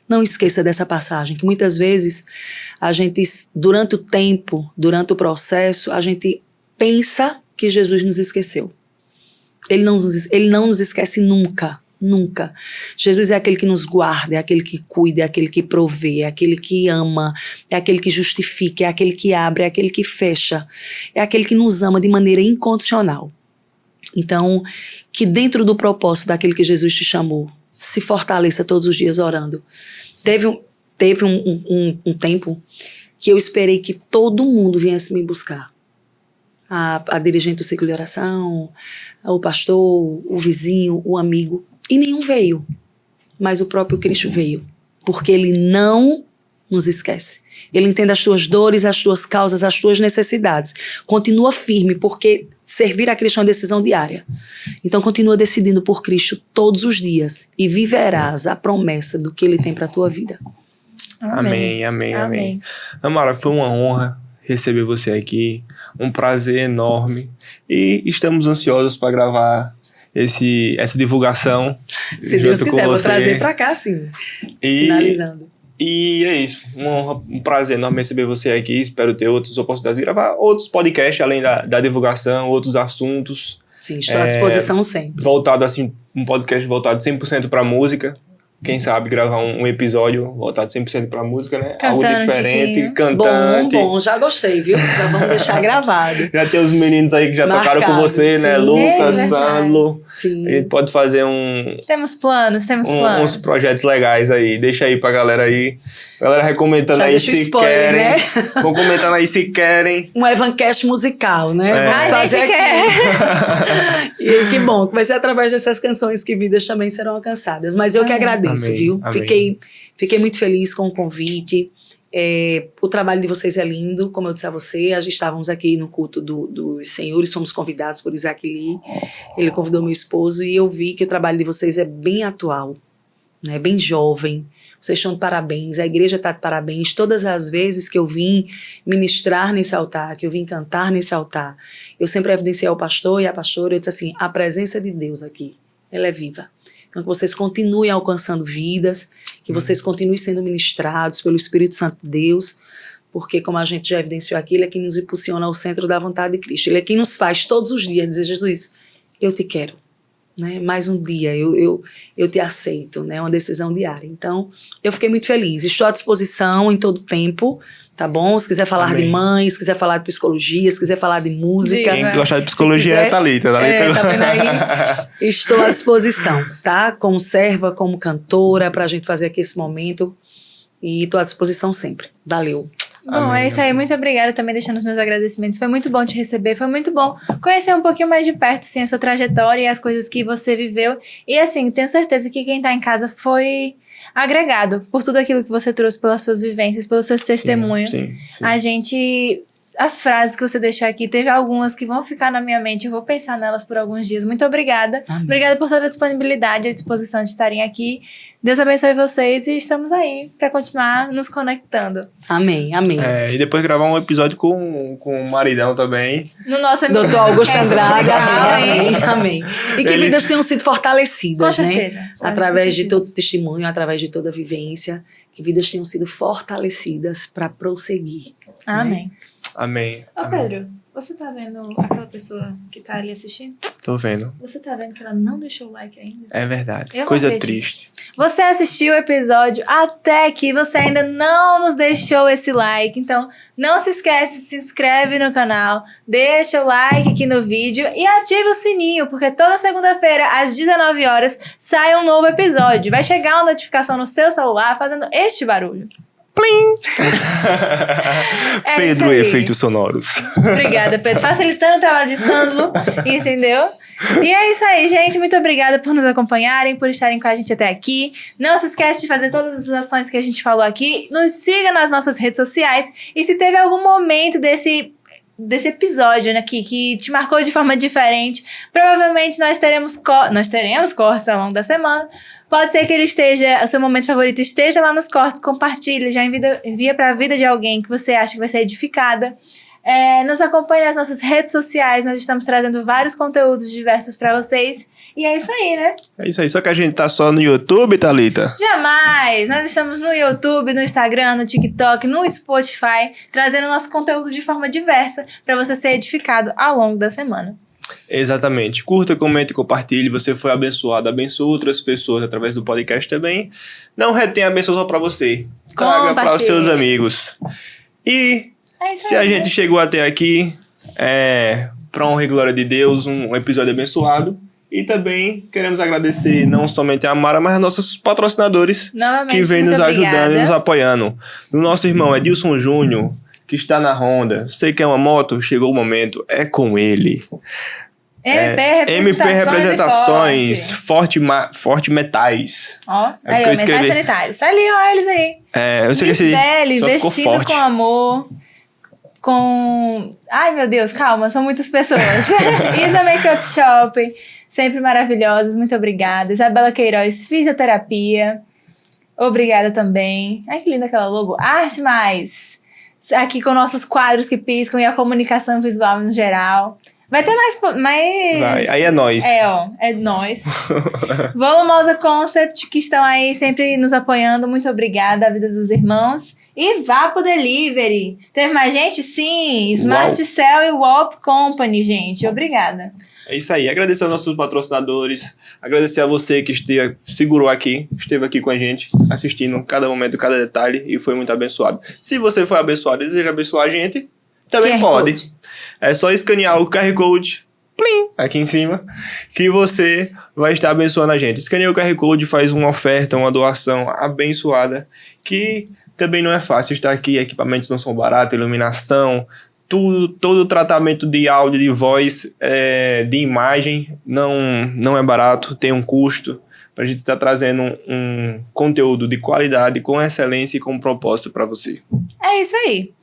Não esqueça dessa passagem, que muitas vezes a gente, durante o tempo, durante o processo, a gente pensa que Jesus nos esqueceu. Ele não nos esquece nunca, nunca. Jesus é aquele que nos guarda, é aquele que cuida, é aquele que provê, é aquele que ama, é aquele que justifica, é aquele que abre, é aquele que fecha, é aquele que nos ama de maneira incondicional. Então, que dentro do propósito daquele que Jesus te chamou, se fortaleça todos os dias orando. Teve um tempo que eu esperei que todo mundo viesse me buscar. A dirigente do ciclo de oração, o pastor, o vizinho, o amigo. E nenhum veio. Mas o próprio Cristo veio. Porque ele não nos esquece. Ele entende as tuas dores, as tuas causas, as tuas necessidades. Continua firme, porque servir a Cristo é uma decisão diária. Então continua decidindo por Cristo todos os dias e viverás a promessa do que ele tem para a tua vida.
Amém. Amara, foi uma honra receber você aqui, um prazer enorme, e estamos ansiosos para gravar essa divulgação.
Se Deus quiser, vou trazer para cá, sim. Finalizando.
E é isso, uma honra, um prazer enorme receber você aqui. Espero ter outras oportunidades de gravar outros podcasts, além da divulgação, outros assuntos.
Sim, estou à disposição sempre.
Voltado assim, um podcast voltado 100% para música. Quem sabe gravar um episódio voltado 100% pra música, né?
Cantante,
algo diferente,
filho.
cantante.
Bom, já gostei, viu? Já vamos deixar gravado.
Já tem os meninos aí que já tocaram com você, né?
Sim.
Lucas,
É
Sandro.
Sim.
A gente pode fazer
Temos planos.
uns projetos legais aí. Deixa aí pra galera aí. Galera comentando
Já
aí
deixa o
se
spoiler,
querem.
né?
Vão comentando aí se querem.
Um Evancast musical, né?
É.
Vamos fazer
gente
aqui. E que bom, que vai ser através dessas canções que vidas também serão alcançadas. Mas eu que agradeço,
Amém.
viu?
Amém.
Fiquei muito feliz com o convite. O trabalho de vocês é lindo, como eu disse a você. A gente estávamos aqui no culto dos senhores, fomos convidados por Isaac Lee. Ele convidou meu esposo e eu vi que o trabalho de vocês é bem atual, né? Bem jovem. Vocês estão de parabéns, a igreja está de parabéns. Todas as vezes que eu vim ministrar nesse altar, que eu vim cantar nesse altar, eu sempre evidenciei ao pastor e à pastora, eu disse assim, a presença de Deus aqui, ela é viva. Então que vocês continuem alcançando vidas, que vocês continuem sendo ministrados pelo Espírito Santo de Deus, porque como a gente já evidenciou aqui, ele é quem nos impulsiona ao centro da vontade de Cristo. Ele é quem nos faz todos os dias dizer, Jesus, eu te quero. Né? Mais um dia, eu te aceito, né? Uma decisão diária. Então, eu fiquei muito feliz. Estou à disposição em todo tempo, tá bom? Se quiser falar
Amém.
de mãe, se quiser falar de psicologia, se quiser falar de música.
Diga.
Quem gostar de psicologia
quiser,
é Thalita.
tá vendo aí? Estou à disposição, tá? Como serva, como cantora, pra gente fazer aqui esse momento. E estou à disposição sempre. Valeu.
Bom,
Amém,
é isso aí.
amém.
Muito obrigada também, deixando os meus agradecimentos. Foi muito bom te receber, foi muito bom conhecer um pouquinho mais de perto, assim, a sua trajetória e as coisas que você viveu. E, assim, tenho certeza que quem tá em casa foi agregado por tudo aquilo que você trouxe, pelas suas vivências, pelos seus testemunhos.
Sim.
A gente... As frases que você deixou aqui, teve algumas que vão ficar na minha mente, eu vou pensar nelas por alguns dias. Muito obrigada.
Amém.
Obrigada por toda a disponibilidade e a disposição de estarem aqui. Deus abençoe vocês e estamos aí para continuar nos conectando.
Amém, amém.
E depois gravar um episódio com o maridão também.
No nosso
Doutor Augusto
podcast
Andrade,
musical,
amém,
hein?
amém. E que
Ele-
vidas tenham sido fortalecidas,
Com
né?
certeza.
Através de
todo
todo testemunho, através de toda vivência, que vidas tenham sido fortalecidas para prosseguir.
Amém.
Amém.
Ô,
Amém.
Pedro, você tá vendo aquela pessoa que tá ali assistindo?
Tô vendo.
Você tá vendo que ela não deixou o like ainda?
É verdade.
Eu
Coisa
acredito.
triste.
Você assistiu o episódio até aqui, você ainda não nos deixou esse like, então não se esquece, se inscreve no canal, deixa o like aqui no vídeo e ativa o sininho, porque toda segunda-feira às 19 horas sai um novo episódio. Vai chegar uma notificação no seu celular fazendo este barulho. É
Pedro
isso aí.
Efeitos Sonoros.
Obrigada, Pedro. Facilitando o trabalho de Sandro, entendeu? E é isso aí, gente. Muito obrigada por nos acompanharem, por estarem com a gente até aqui. Não se esquece de fazer todas as ações que a gente falou aqui. Nos siga nas nossas redes sociais. E se teve algum momento desse episódio, né, que te marcou de forma diferente, provavelmente nós teremos cortes ao longo da semana. Pode ser que o seu momento favorito esteja lá nos cortes, compartilha, já envia para a vida de alguém que você acha que vai ser edificada. Nos acompanhe nas nossas redes sociais, nós estamos trazendo vários conteúdos diversos para vocês. E é isso aí, né?
É isso aí. Só que a gente tá só no YouTube, Thalita.
Jamais! Nós estamos no YouTube, no Instagram, no TikTok, no Spotify, trazendo nosso conteúdo de forma diversa para você ser edificado ao longo da semana.
Exatamente. Curta, comente e compartilhe. Você foi abençoado. Abençoe outras pessoas através do podcast também. Não retenha a benção só pra você. Traga para os
Compartilhe.
seus amigos. E
É isso
se
aí.
a gente chegou até aqui, para honra e glória de Deus, um episódio abençoado. E também queremos agradecer não somente a Mara, mas a nossos patrocinadores
Novamente,
que vêm
muito
nos ajudando e
obrigada.
nos apoiando. O nosso irmão Edilson Júnior, que está na Honda. Você quer uma moto? Chegou o momento. É com ele.
MP
Representações, Forte Metais.
Ó,
É
aí,
porque eu
ó,
escrevi.
metais sanitários. Tá ali, ó, eles aí.
Eu sei que esse
Misbele,
só ficou
vestindo
forte.
com amor. Ai, meu Deus, calma, são muitas pessoas. Isa Makeup Shop, sempre maravilhosas, muito obrigada. Isabela Queiroz, Fisioterapia, obrigada também. Ai, que linda aquela logo. Arte Mais, aqui com nossos quadros que piscam e a comunicação visual no geral. Vai ter mais...
Vai, aí é nóis.
É nós. Volumosa Concept, que estão aí sempre nos apoiando. Muito obrigada, a vida dos irmãos. E Vapo Delivery. Teve mais gente? Sim. Smart Cell e Walp Company, gente. Obrigada.
É isso aí. Agradecer aos nossos patrocinadores. Agradecer a você que esteve aqui com a gente, assistindo cada momento, cada detalhe e foi muito abençoado. Se você foi abençoado e deseja abençoar a gente, também
QR
pode.
Code.
É só escanear o QR Code plim, aqui em cima, que você vai estar abençoando a gente. Escaneia o QR Code, faz uma oferta, uma doação abençoada, que também não é fácil estar aqui. Equipamentos não são baratos, iluminação, todo o tratamento de áudio, de voz, de imagem, não é barato, tem um custo. Pra gente estar trazendo um conteúdo de qualidade, com excelência e com propósito para você.
É isso aí.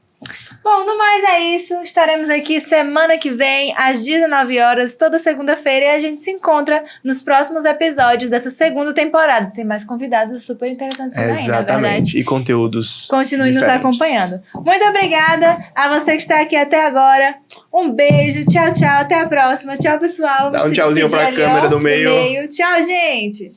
Bom, no mais é isso. Estaremos aqui semana que vem, às 19 horas, toda segunda-feira, e a gente se encontra nos próximos episódios dessa segunda temporada. Tem mais convidados super interessantes por aí, na verdade.
Exatamente. E conteúdos
Continue nos
diferentes.
acompanhando. Muito obrigada a você que está aqui até agora. Um beijo, tchau, tchau, até a próxima. Tchau, pessoal.
Dá um
Se
tchauzinho
despedir
pra
ali,
câmera
ó,
do meio.
Tchau, gente.